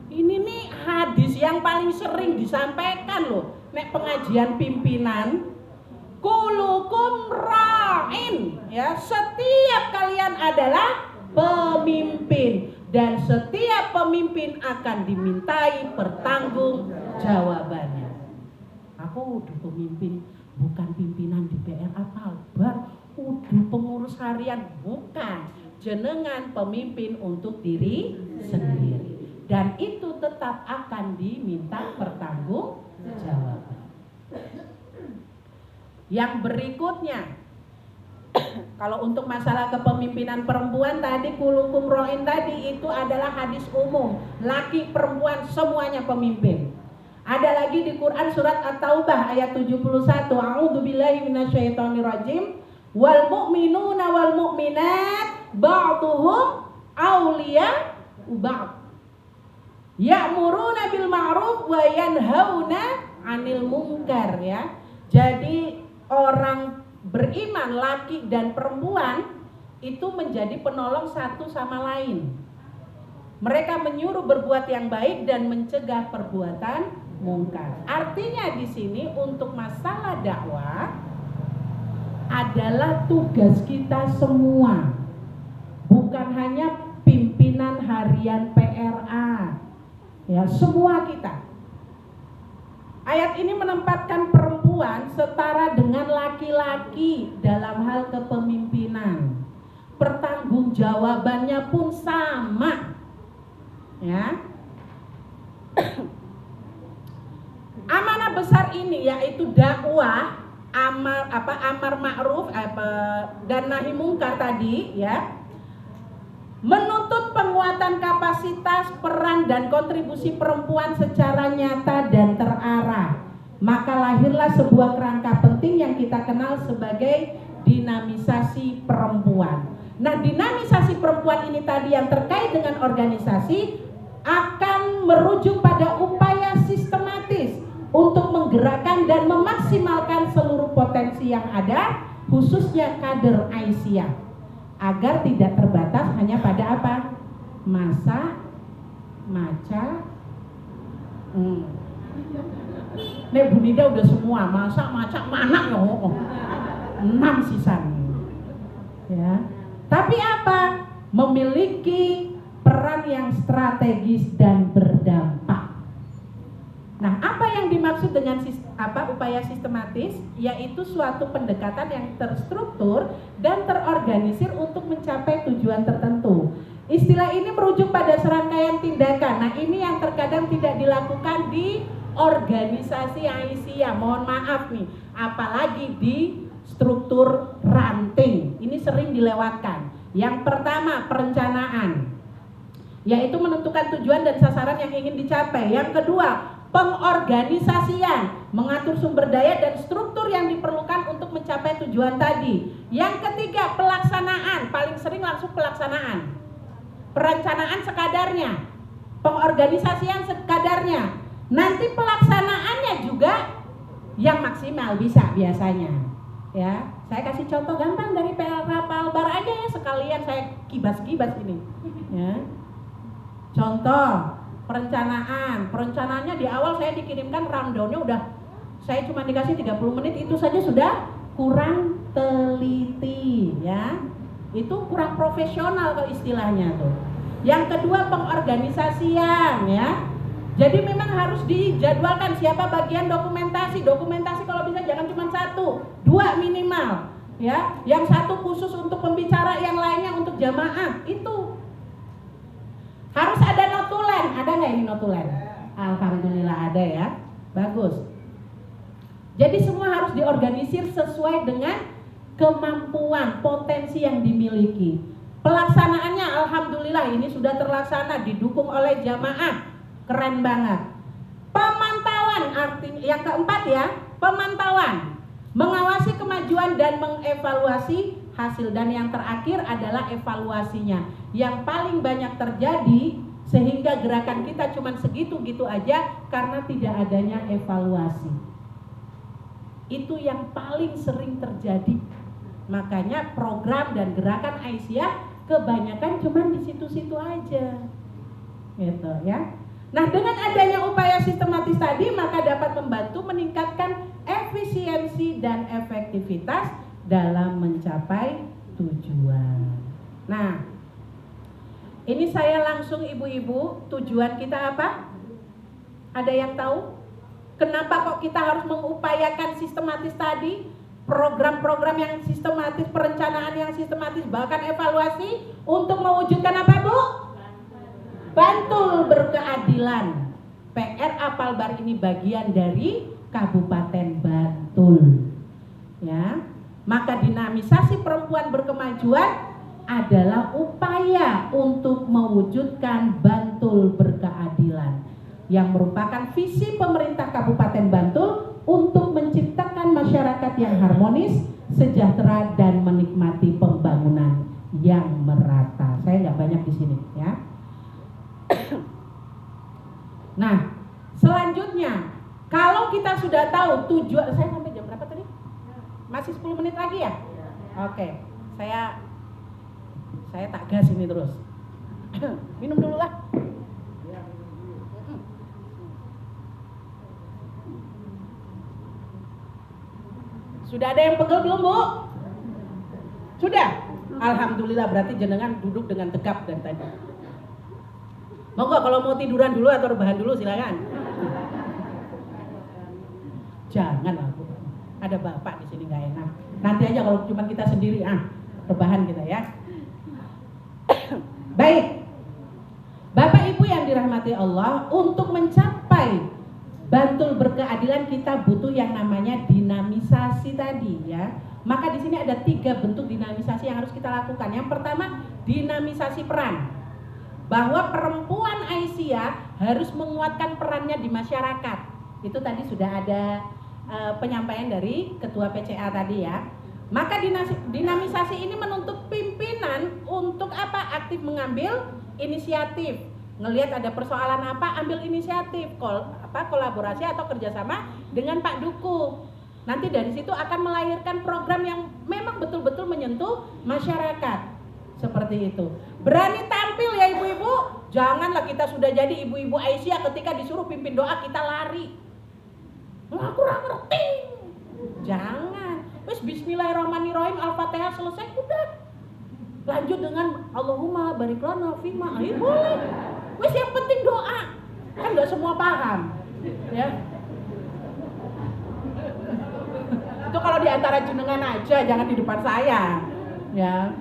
ini nih hadis yang paling sering disampaikan loh nek pengajian pimpinan. Kulukum ra'in ya, setiap kalian adalah pemimpin dan setiap pemimpin akan dimintai pertanggungjawabannya. Aku udah pemimpin, bukan pimpinan di PRA Palbar, udah pengurus harian, bukan. Jenengan pemimpin untuk diri sendiri dan itu tetap akan diminta pertanggungjawaban. Yang berikutnya, Kalau untuk masalah kepemimpinan perempuan tadi kulukum ro'in tadi itu adalah hadis umum. Laki perempuan semuanya pemimpin. Ada lagi di Quran surat At-Taubah ayat 71. A'udzubillahi minasyaitonirrajim. Wal mu'minuna wal mu'minat ba'duhum awliya'u ba'd. Ya'muruna bil ma'ruf wa yanhauna 'anil munkar ya. Jadi orang beriman laki dan perempuan itu menjadi penolong satu sama lain. Mereka menyuruh berbuat yang baik dan mencegah perbuatan mungkar. Artinya di sini untuk masalah dakwah adalah tugas kita semua. Bukan hanya pimpinan harian PRA. Ya, semua kita. Ayat ini menempatkan perempuan setara dengan laki-laki dalam hal kepemimpinan. Pertanggungjawabannya pun sama. Ya. Amanah besar ini yaitu dakwah, amar ma'ruf dan nahi mungkar tadi ya. Menuntut penguatan kapasitas, peran dan kontribusi perempuan secara nyata dan terarah. Maka lahirlah sebuah kerangka penting yang kita kenal sebagai dinamisasi perempuan. Nah, dinamisasi perempuan ini tadi yang terkait dengan organisasi akan merujuk pada upaya sistematis untuk menggerakkan dan memaksimalkan seluruh potensi yang ada, khususnya kader Aisyah, agar tidak terbatas hanya pada apa? Maca. Nek Bu Nida udah semua, maca mana ya? 6 sisan. Ya. Tapi apa? Memiliki peran yang strategis dan berdampak. Nah, apa yang dimaksud dengan upaya sistematis? Yaitu suatu pendekatan yang terstruktur dan terorganisir untuk mencapai tujuan tertentu. Istilah ini merujuk pada serangkaian tindakan. Nah, ini yang terkadang tidak dilakukan di organisasi Aisyah. Mohon maaf nih, apalagi di struktur ranting. Ini sering dilewatkan. Yang pertama, perencanaan, yaitu menentukan tujuan dan sasaran yang ingin dicapai. Yang kedua, pengorganisasian, mengatur sumber daya dan struktur yang diperlukan untuk mencapai tujuan tadi. Yang ketiga, pelaksanaan, paling sering langsung pelaksanaan. Perencanaan sekadarnya, pengorganisasian sekadarnya. Nanti pelaksanaannya juga yang maksimal bisa biasanya. Ya, saya kasih contoh gampang dari PLK Palbar aja ya, sekalian saya kibas-kibas ini. Ya. Contoh perencanaannya di awal saya dikirimkan rundownnya udah, saya cuma dikasih 30 menit, itu saja sudah kurang teliti ya, itu kurang profesional kalau istilahnya tuh. Yang kedua, pengorganisasian ya, jadi memang harus dijadwalkan siapa bagian dokumentasi kalau bisa jangan cuma 1, 2 minimal ya, yang satu khusus untuk pembicara, yang lainnya untuk jamaah. Itu harus ada notulen. Ada nggak ini notulen? Alhamdulillah ada ya. Bagus. Jadi semua harus diorganisir sesuai dengan kemampuan, potensi yang dimiliki. Pelaksanaannya alhamdulillah ini sudah terlaksana, didukung oleh jamaah. Keren banget. Pemantauan, artinya yang keempat ya, pemantauan. Mengawasi kemajuan dan mengevaluasi hasil, dan yang terakhir adalah evaluasinya. Yang paling banyak terjadi sehingga gerakan kita cuma segitu-gitu aja karena tidak adanya evaluasi. Itu yang paling sering terjadi. Makanya program dan gerakan Aisyah kebanyakan cuma di situ-situ aja. Gitu ya. Nah, dengan adanya upaya sistematis tadi maka dapat membantu meningkatkan efisiensi dan efektivitas dalam mencapai tujuan. Nah, ini saya langsung ibu-ibu, tujuan kita apa? Ada yang tahu? Kenapa kok kita harus mengupayakan sistematis tadi? Program-program yang sistematis, perencanaan yang sistematis, bahkan evaluasi untuk mewujudkan apa, Bu? Bantul berkeadilan. PRA Palbar ini bagian dari Kabupaten Bantul. Ya. Maka dinamisasi perempuan berkemajuan adalah upaya untuk mewujudkan Bantul berkeadilan, yang merupakan visi pemerintah Kabupaten Bantul untuk menciptakan masyarakat yang harmonis, sejahtera, dan menikmati pembangunan yang merata. Saya nggak banyak di sini ya. Nah, selanjutnya, kalau kita sudah tahu tujuan, saya sampai jam berapa tadi? Masih 10 menit lagi ya? Oke, saya tak gas ini terus. Minum dulu lah. Sudah ada yang pegel belum, Bu? Sudah? Alhamdulillah, berarti jenengan duduk dengan tegap dari tadi. Monggo kalau mau tiduran dulu atau rebahan dulu silakan. Jangan aku. Ada bapak di sini nggak enak. Nanti aja kalau cuma kita sendiri, rebahan kita ya. Baik, Bapak Ibu yang dirahmati Allah, untuk mencapai Bantul berkeadilan kita butuh yang namanya dinamisasi tadi ya. Maka di sini ada 3 bentuk dinamisasi yang harus kita lakukan. Yang pertama, dinamisasi peran. Bahwa perempuan Aisyah harus menguatkan perannya di masyarakat. Itu tadi sudah ada penyampaian dari Ketua PCA tadi ya. Maka dinamisasi ini menuntut pimpinan untuk apa? Aktif mengambil inisiatif. Ngelihat ada persoalan apa, ambil inisiatif, kolaborasi atau kerjasama dengan Pak Duku. Nanti dari situ akan melahirkan program yang memang betul-betul menyentuh masyarakat. Seperti itu. Berani tampil ya ibu-ibu. Janganlah kita sudah jadi ibu-ibu Aisyah ketika disuruh pimpin doa kita lari. Aku kurang ngerti. Jangan. Wes bismillahirrahmanirrahim, Al-Fatihah selesai udah. Lanjut dengan Allahumma barik lana fima. Ayo boleh. Wes yang penting doa. Kan enggak semua paham. Ya. Itu kalau di antara jenengan aja, jangan di depan saya. Ya.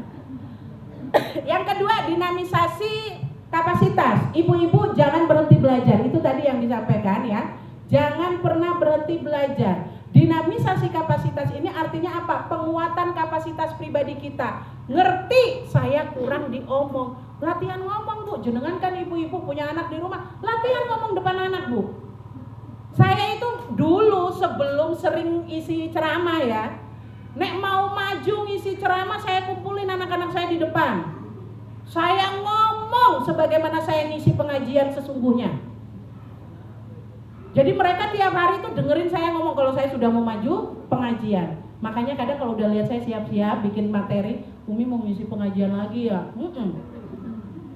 Yang kedua, dinamisasi kapasitas. Ibu-ibu jangan berhenti belajar. Itu tadi yang disampaikan ya. Jangan pernah berhenti belajar. Dinamisasi kapasitas ini artinya apa? Penguatan kapasitas pribadi kita. Ngerti, saya kurang diomong. Latihan ngomong, Bu. Jenengan kan ibu-ibu punya anak di rumah. Latihan ngomong depan anak, Bu. Saya itu dulu sebelum sering isi ceramah ya. Nek mau maju ngisi ceramah, saya kumpulin anak-anak saya di depan. Saya ngomong sebagaimana saya ngisi pengajian sesungguhnya. Jadi mereka tiap hari tuh dengerin saya ngomong kalau saya sudah mau maju pengajian. Makanya kadang kalau udah lihat saya siap-siap bikin materi, Umi mau ngisi pengajian lagi ya.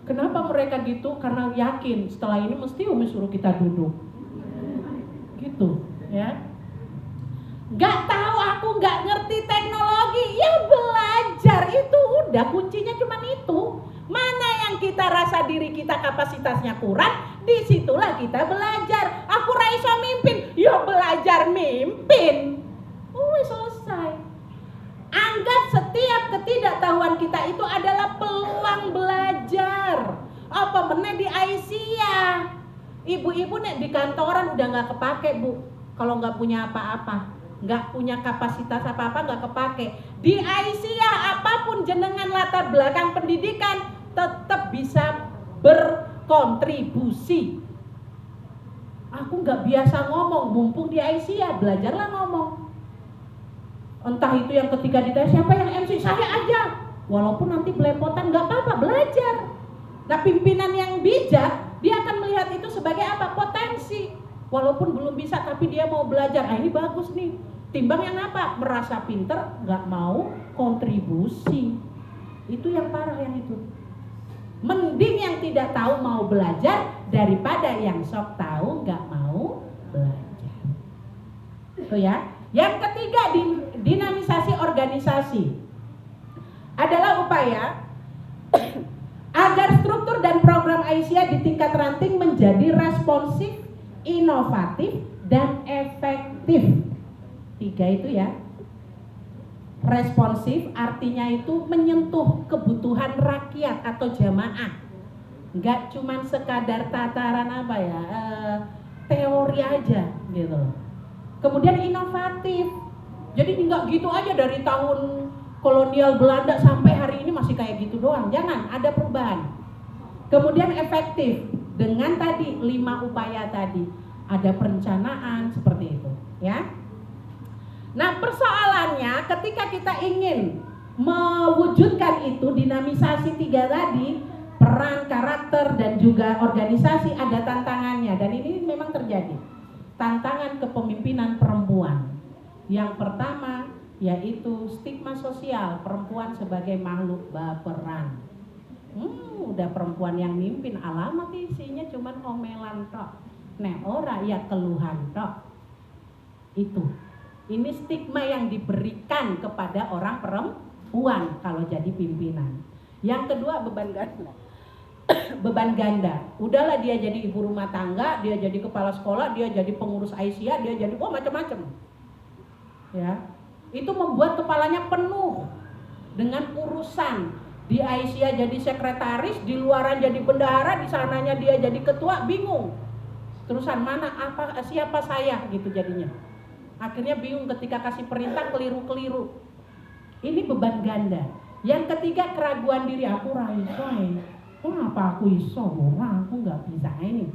Kenapa mereka gitu? Karena yakin setelah ini mesti Umi suruh kita duduk. Gitu ya. Gak tahu, aku gak ngerti teknologi, ya belajar, itu udah kuncinya cuma itu. Mana yang kita rasa diri kita kapasitasnya kurang, disitulah kita belajar. Aku raiso mimpin, ya belajar mimpin. Selesai. Anggap setiap ketidaktahuan kita itu adalah peluang belajar. Apa meneh di Aisyah. Ibu-ibu nih di kantoran udah gak kepake, Bu. Kalau gak punya apa-apa, gak punya kapasitas apa-apa, gak kepake. Di Aisyah apapun jenengan latar belakang pendidikan tetap bisa berkontribusi. Aku gak biasa ngomong, mumpung di Aisyah belajarlah ngomong. Entah itu yang ketika ditanya siapa yang MC, saya aja. Walaupun nanti belepotan gak apa-apa, belajar. Nah pimpinan yang bijak, dia akan melihat itu sebagai apa? Potensi. Walaupun belum bisa tapi dia mau belajar. Ini bagus nih. Timbang yang apa? Merasa pinter, gak mau kontribusi. Itu yang parah yang itu. Mending yang tidak tahu mau belajar daripada yang sok tahu gak mau belajar. Itu ya. Yang ketiga, dinamisasi organisasi adalah upaya agar struktur dan program Aisyah di tingkat ranting menjadi responsif, inovatif, dan efektif. 3 itu ya. Responsif artinya itu menyentuh kebutuhan rakyat atau jamaah. Enggak cuman sekadar tataran apa ya, teori aja gitu. Kemudian inovatif. Jadi nggak gitu aja dari tahun kolonial Belanda sampai hari ini masih kayak gitu doang. Jangan, ada perubahan. Kemudian efektif dengan tadi 5 upaya tadi. Ada perencanaan seperti itu, ya. Nah, persoalannya ketika kita ingin mewujudkan itu dinamisasi 3 tadi, peran, karakter, dan juga organisasi, ada tantangannya. Dan ini memang terjadi. Tantangan kepemimpinan perempuan. Yang pertama yaitu stigma sosial perempuan sebagai makhluk baperan. Udah perempuan yang mimpin, alamat isinya cuman omelan tok. Nek ora ya keluhan tok. Itu. Ini stigma yang diberikan kepada orang perempuan kalau jadi pimpinan. Yang kedua beban ganda. Beban ganda. Udahlah dia jadi ibu rumah tangga, dia jadi kepala sekolah, dia jadi pengurus Aisyah, dia jadi macam-macam. Ya, itu membuat kepalanya penuh dengan urusan. Di Aisyah jadi sekretaris, di luaran jadi bendahara, di sananya dia jadi ketua, bingung. Terusan mana siapa saya gitu jadinya. Akhirnya bingung ketika kasih perintah keliru-keliru. Ini beban ganda. Yang ketiga keraguan diri, aku iso. Kenapa aku iso? Aku nggak bisa ini.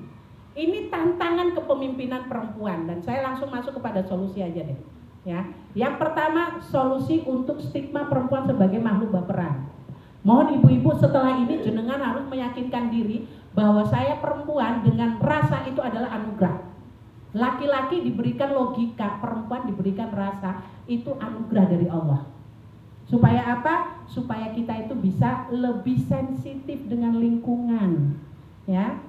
Ini tantangan kepemimpinan perempuan dan saya langsung masuk kepada solusi aja deh. Ya, yang pertama solusi untuk stigma perempuan sebagai makhluk baperan. Mohon ibu-ibu setelah ini jenengan harus meyakinkan diri bahwa saya perempuan dengan rasa itu adalah anugerah. Laki-laki diberikan logika, perempuan diberikan rasa, itu anugerah dari Allah. Supaya apa? Supaya kita itu bisa lebih sensitif dengan lingkungan. Ya.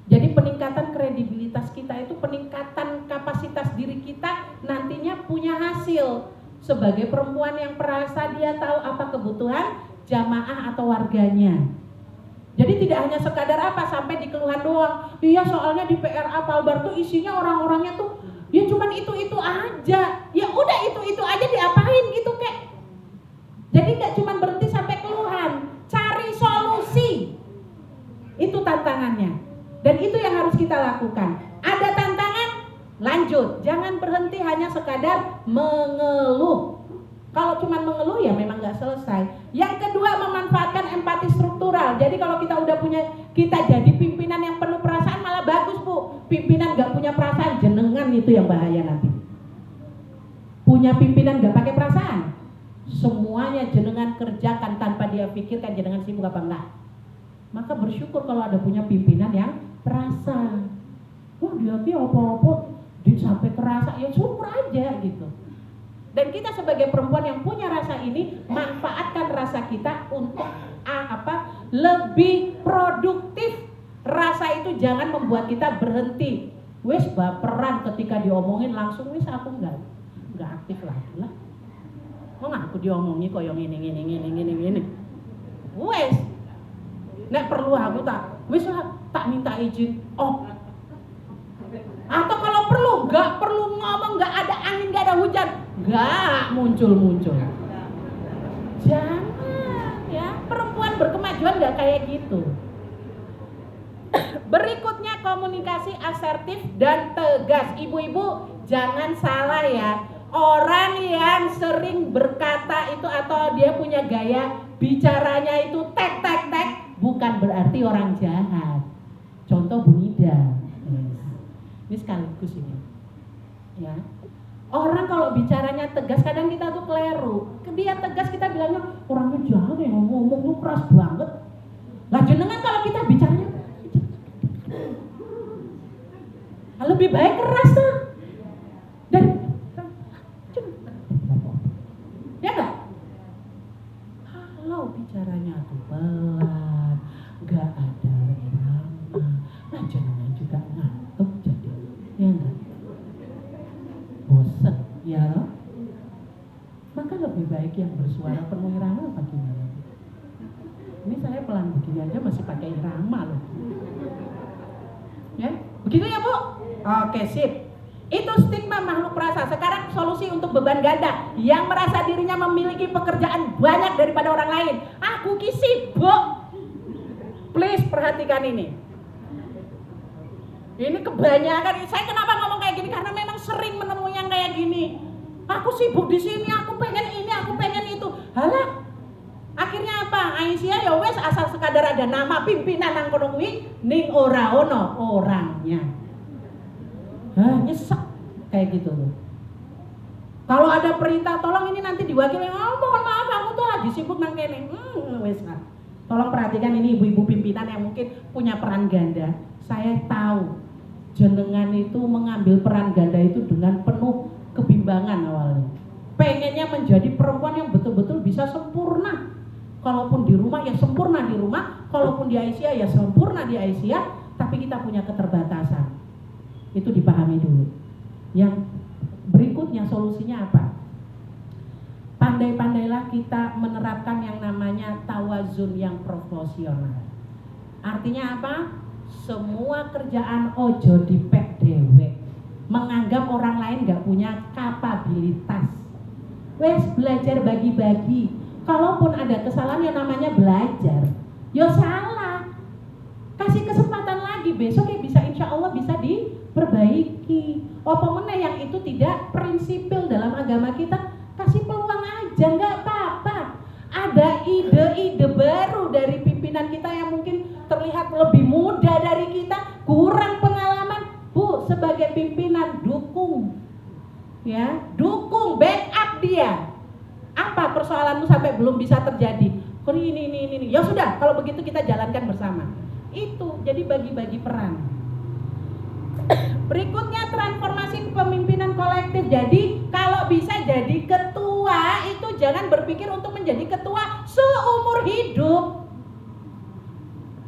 Jadi peningkatan kredibilitas kita itu peningkatan kapasitas diri kita nantinya punya hasil. Sebagai perempuan yang perasa dia tahu apa kebutuhan jamaah atau warganya. Jadi tidak hanya sekadar apa sampai di keluhan doang. Iya soalnya di PRA Palbar tuh isinya orang-orangnya tuh ya cuman itu-itu aja. Ya udah itu-itu aja diapain gitu kek. Jadi gak cuman berhenti sampai keluhan, cari solusi. Itu tantangannya. Dan itu yang harus kita lakukan. Ada tantangan, lanjut. Jangan berhenti hanya sekadar mengeluh. Kalau cuma mengeluh ya memang gak selesai. Yang kedua memanfaatkan empati struktural. Jadi kalau kita udah punya, kita jadi pimpinan yang penuh perasaan malah bagus bu. Pimpinan gak punya perasaan, jenengan itu yang bahaya nanti. Punya pimpinan gak pakai perasaan, semuanya jenengan kerjakan tanpa dia pikirkan jenengan sibuk apa enggak. Maka bersyukur kalau ada punya pimpinan yang perasa. Wah dia apa-apa sampai kerasa, ya syukur aja gitu. Dan kita sebagai perempuan yang punya rasa ini, manfaatkan rasa kita untuk lebih produktif. Rasa itu jangan membuat kita berhenti. Wes baperan ketika diomongin langsung wes aku enggak aktif lagi lah. Aku diomongin kok yang ini. Wes nek perlu aku wis tak minta izin. Atau kalau perlu, gak perlu ngomong, gak ada angin, gak ada hujan, gak muncul. Jangan ya, perempuan berkemajuan gak kayak gitu. Berikutnya komunikasi asertif dan tegas. Ibu-ibu jangan salah ya. Orang yang sering berkata itu atau dia punya gaya bicaranya itu tek bukan berarti orang jahat. Contoh Bu Nida. Ini sekaligus ini. Ya. Orang kalau bicaranya tegas kadang kita tuh keliru. Dia tegas kita bilangnya orangnya jahat ya, ngomong tuh keras banget. Lah jenengan kalau kita bicaranya lebih baik keras tuh. Dan ya enggak? Kalau bicaranya tuh pelan, enggak ada irama. Nah jenengan juga ngantuk jadi. Ya enggak? Bosan, ya. Maka lebih baik yang bersuara penuh irama apa gimana? Ini saya pelan begini aja masih pakai irama loh. Ya, begitu ya Bu? Oke sip. Itu stigma makhluk perasa. Sekarang solusi untuk beban ganda yang merasa dirinya memiliki pekerjaan banyak daripada orang lain. Aku ki sibuk. Please perhatikan ini. Ini kebanyakan. Saya kenapa ngomong kayak gini? Karena memang sering menemui yang kayak gini. Aku sibuk di sini, aku pengen ini, aku pengen itu. Halah. Akhirnya apa? Aisyah ya wes asal sekadar ada nama pimpinan nang kono kuwi ning ora ono orangnya. Nyesek kayak gitu tuh. Kalau ada perintah tolong ini nanti diwakili, mohon maaf aku tuh lagi sibuk nang kene. Wes lah. Tolong perhatikan ini ibu-ibu pimpinan yang mungkin punya peran ganda. Saya tahu jenengan itu mengambil peran ganda itu dengan penuh kebimbangan awalnya. Pengennya menjadi perempuan yang betul-betul bisa sempurna. Kalaupun di rumah ya sempurna di rumah, kalaupun di Aisyah ya sempurna di Aisyah, tapi kita punya keterbatasan. Itu dipahami dulu. Yang berikutnya solusinya apa? Pandai-pandailah kita menerapkan yang namanya tawazun yang proporsional. Artinya apa? Semua kerjaan ojo dipek dewek. Menganggap orang lain gak punya kapabilitas. Wes belajar bagi-bagi. Kalaupun ada kesalahan yang namanya belajar, yo salah. Kasih kesempatan lagi, besok ya bisa insya Allah bisa diperbaiki. Apa meneh yang itu tidak prinsipil dalam agama kita, kasih peluang aja, nggak apa-apa. Ada ide-ide baru dari pimpinan kita yang mungkin terlihat lebih muda dari kita, kurang pengalaman. Bu, sebagai pimpinan dukung, ya, dukung, backup dia. Apa persoalanmu sampai belum bisa terjadi? Ini. Ya sudah, kalau begitu kita jalankan bersama. Itu jadi bagi-bagi peran. Berikutnya transformasi kepemimpinan kolektif. Jadi kalau bisa jadi ketua itu jangan berpikir untuk menjadi ketua seumur hidup.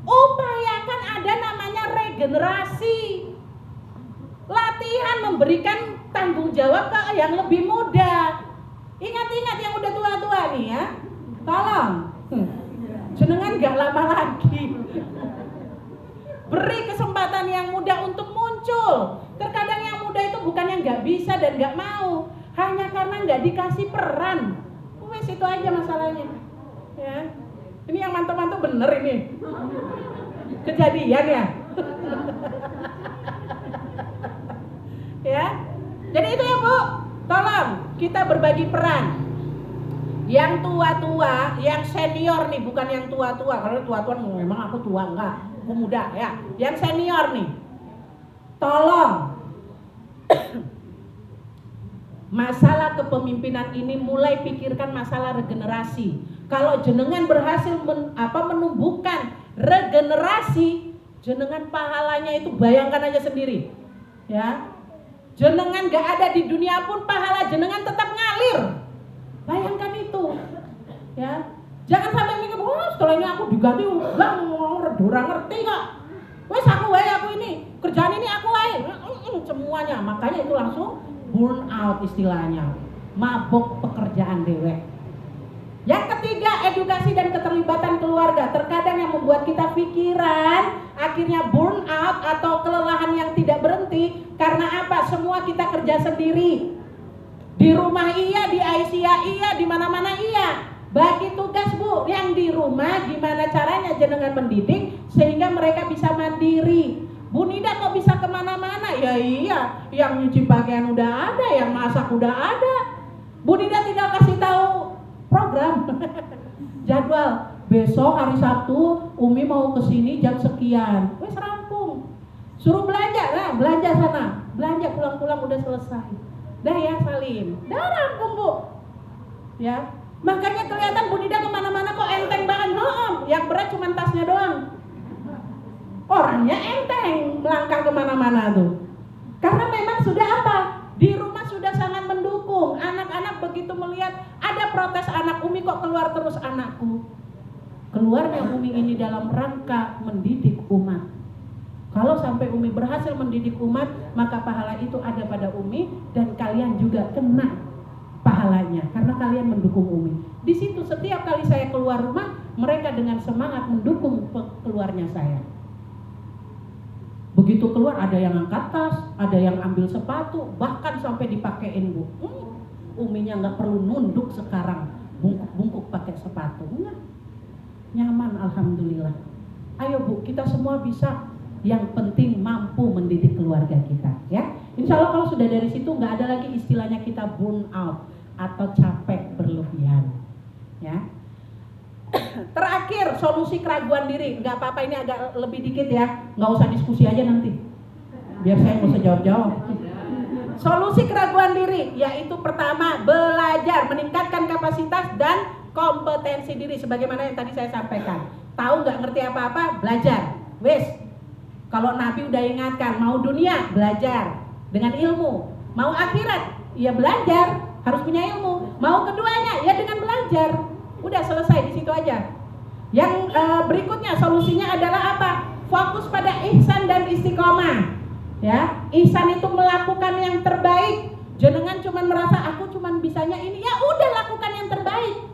Upayakan ada namanya regenerasi. Latihan memberikan tanggung jawab ke yang lebih muda. Ingat-ingat yang udah tua-tua nih ya. Tolong. Jenengan gak lama lagi. Beri kesempatan yang muda untuk muncul. Terkadang yang muda itu bukan yang gak bisa dan gak mau, hanya karena gak dikasih peran. Wes itu aja masalahnya. Ya. Ini yang mantap-mantap bener ini. Kejadian ya. Ya. Jadi itu ya Bu. Tolong kita berbagi peran. Yang tua-tua, yang senior nih, bukan yang tua-tua. Kalau tua-tua memang aku tua, enggak, aku muda ya. Yang senior nih, tolong masalah kepemimpinan ini mulai pikirkan masalah regenerasi. Kalau jenengan berhasil menumbuhkan regenerasi, jenengan pahalanya itu bayangkan aja sendiri, ya. Jenengan gak ada di dunia pun pahala jenengan tetap ngalir. Bayangkan itu, ya. Jangan sampai mikir, setelah ini aku diganti, orang ngerti kok. Wes aku wae, aku ini kerjaan ini aku wae, semuanya. Makanya itu langsung burn out istilahnya, mabuk pekerjaan dewek. Yang ketiga, edukasi dan keterlibatan keluarga. Terkadang yang membuat kita pikiran akhirnya burn out atau kelelahan yang tidak berhenti. Karena apa? Semua kita kerja sendiri. Di rumah iya, di Aisyah iya, di mana-mana iya. Bagi tugas Bu, yang di rumah gimana caranya jenengan mendidik sehingga mereka bisa mandiri. Bu Nida kok bisa kemana-mana? Ya iya, yang nyuci pakaian udah ada, yang masak udah ada. Bu Nida tinggal kasih tahu program jadwal, besok hari Sabtu Umi mau kesini jam sekian, wes rampung. Suruh belanja, nah belanja sana, belanja pulang-pulang udah selesai. Dah ya Salim, dah rampung Bu. Ya, makanya kelihatan Bu Nida kemana-mana kok enteng banget. Yang berat cuma tasnya doang. Orangnya enteng melangkah kemana-mana tuh. Karena memang sudah apa? Di rumah sudah sangat mendukung. Anak-anak begitu melihat ada protes anak, Umi kok keluar terus anakku. Keluarnya Umi ini dalam rangka mendidik umat. Kalau sampai Umi berhasil mendidik umat, maka pahala itu ada pada Umi dan kalian juga kena pahalanya karena kalian mendukung Umi. Di situ setiap kali saya keluar rumah, mereka dengan semangat mendukung keluarnya saya. Begitu keluar ada yang angkat tas, ada yang ambil sepatu, bahkan sampai dipakein Bu. Uminya nggak perlu nunduk sekarang, bungkuk-bungkuk pakai sepatu, enggak. Nyaman alhamdulillah. Ayo Bu, kita semua bisa. Yang penting mampu mendidik keluarga kita, ya. Insya Allah kalau sudah dari situ nggak ada lagi istilahnya kita burn out atau capek berlebihan. Ya. Terakhir, solusi keraguan diri. Nggak apa-apa, ini agak lebih dikit ya, nggak usah diskusi aja nanti, biar saya nggak usah jawab-jawab. Solusi keraguan diri yaitu pertama, belajar, meningkatkan kapasitas dan kompetensi diri sebagaimana yang tadi saya sampaikan. Tahu nggak ngerti apa-apa, belajar. Wes, kalau Nabi udah ingatkan, mau dunia belajar dengan ilmu, mau akhirat ya belajar, harus punya ilmu, mau keduanya ya dengan belajar. Udah selesai di situ aja. Yang berikutnya solusinya adalah apa? Fokus pada ihsan dan istiqomah. Ya, ihsan itu melakukan yang terbaik. Jangan cuma merasa aku cuma bisanya ini. Ya udah, lakukan yang terbaik.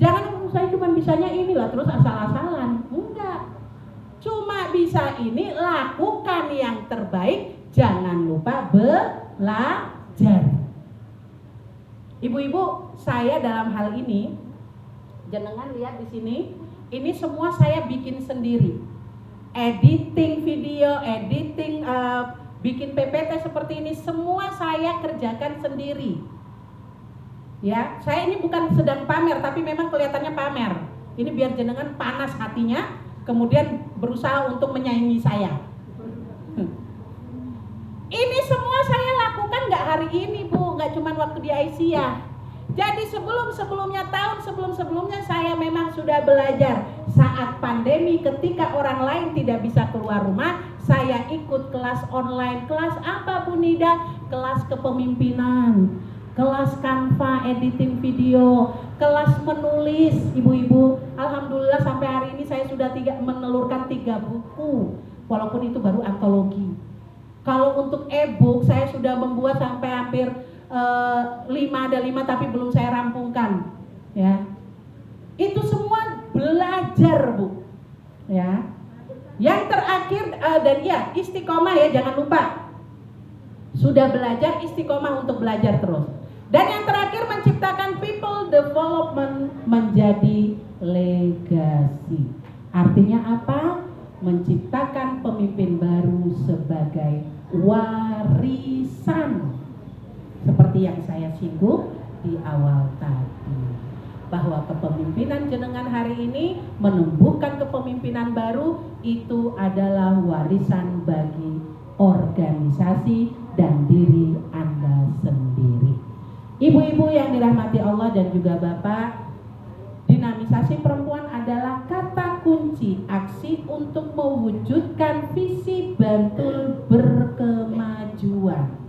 Jangan saya cuma bisanya inilah terus asal-asalan. Enggak. Cuma bisa ini, lakukan yang terbaik. Jangan lupa belajar. Ibu-ibu, saya dalam hal ini, jenengan lihat di sini, ini semua saya bikin sendiri. Editing video, editing, bikin PPT seperti ini, semua saya kerjakan sendiri. Ya, saya ini bukan sedang pamer, tapi memang kelihatannya pamer. Ini biar jenengan panas hatinya, kemudian berusaha untuk menyaingi saya. Ini semua saya lakukan nggak hari ini, Bu, nggak cuma waktu di Aisyah. Jadi sebelum-sebelumnya, tahun sebelum-sebelumnya saya memang sudah belajar. Saat pandemi, ketika orang lain tidak bisa keluar rumah, saya ikut kelas online. Kelas apa, Bu Nida? Kelas kepemimpinan, kelas Canva, editing video, kelas menulis, ibu-ibu. Alhamdulillah sampai hari ini saya sudah menelurkan 3 buku, walaupun itu baru antologi. Kalau untuk e-book saya sudah membuat sampai hampir 5 tapi belum saya rampungkan. Ya, itu semua belajar, Bu. Ya, yang terakhir dan ya istiqomah ya, jangan lupa. Sudah belajar, istiqomah untuk belajar terus. Dan yang terakhir, menciptakan people development menjadi legasi. Artinya apa? Menciptakan pemimpin baru sebagai warisan. Seperti yang saya singgung di awal tadi, bahwa kepemimpinan jenengan hari ini, menumbuhkan kepemimpinan baru, itu adalah warisan bagi organisasi dan diri Anda sendiri. Ibu-ibu yang dirahmati Allah dan juga Bapak, dinamisasi perempuan adalah kata kunci aksi untuk mewujudkan visi Bantul berkemajuan.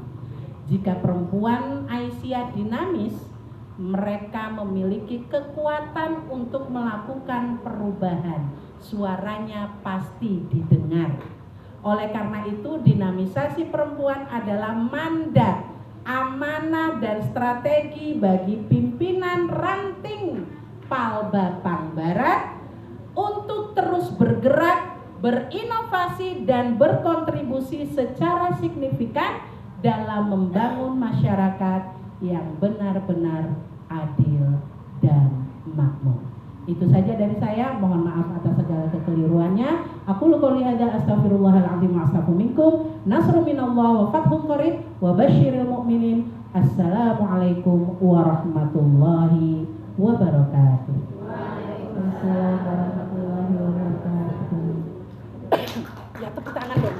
Jika perempuan Aisyah dinamis, mereka memiliki kekuatan untuk melakukan perubahan. Suaranya pasti didengar. Oleh karena itu, dinamisasi perempuan adalah mandat, amanah dan strategi bagi pimpinan ranting Palba Pangbarat untuk terus bergerak, berinovasi dan berkontribusi secara signifikan dalam membangun masyarakat yang benar-benar adil dan makmur. Itu saja dari saya, mohon maaf atas segala kekeliruannya. Aku qouli hadza astaghfirullahaladzim wa astaghfiru minkum. Nasrun minallah wa fathun qarib wa basyiril mu'minin. Assalamualaikum warahmatullahi wabarakatuh. Waalaikumsalam warahmatullahi wabarakatuh. Ya, tepuk tangan dong.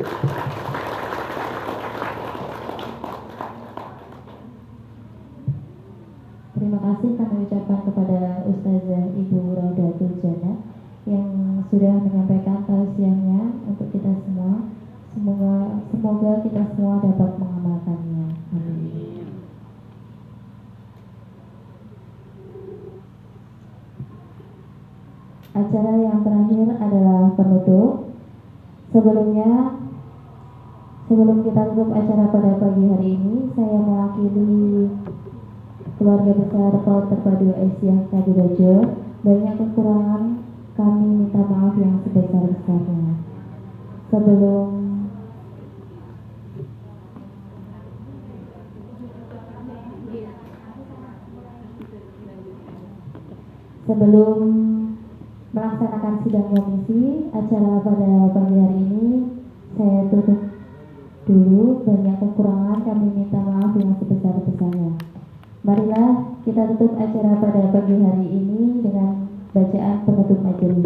Terima kasih kami ucapkan kepada Ustazah Ibu Raudatul Jannah yang sudah menyampaikan tausiahnya untuk kita semua. Semoga kita semua dapat mengamalkannya. Amin. Acara yang terakhir adalah penutup. Sebelum kita tutup acara pada pagi hari ini, saya mewakili keluarga besar PAUD Terpadu Aisyah Kadirejo. Banyak kekurangan, kami minta maaf yang sebesar-besarnya. Sebelum melaksanakan sidang komisi, acara pada pagi hari ini saya tutup dulu. Banyak kekurangan kami minta maaf yang sebesar-besarnya. Marilah kita tutup acara pada pagi hari ini dengan bacaan penutup majelis.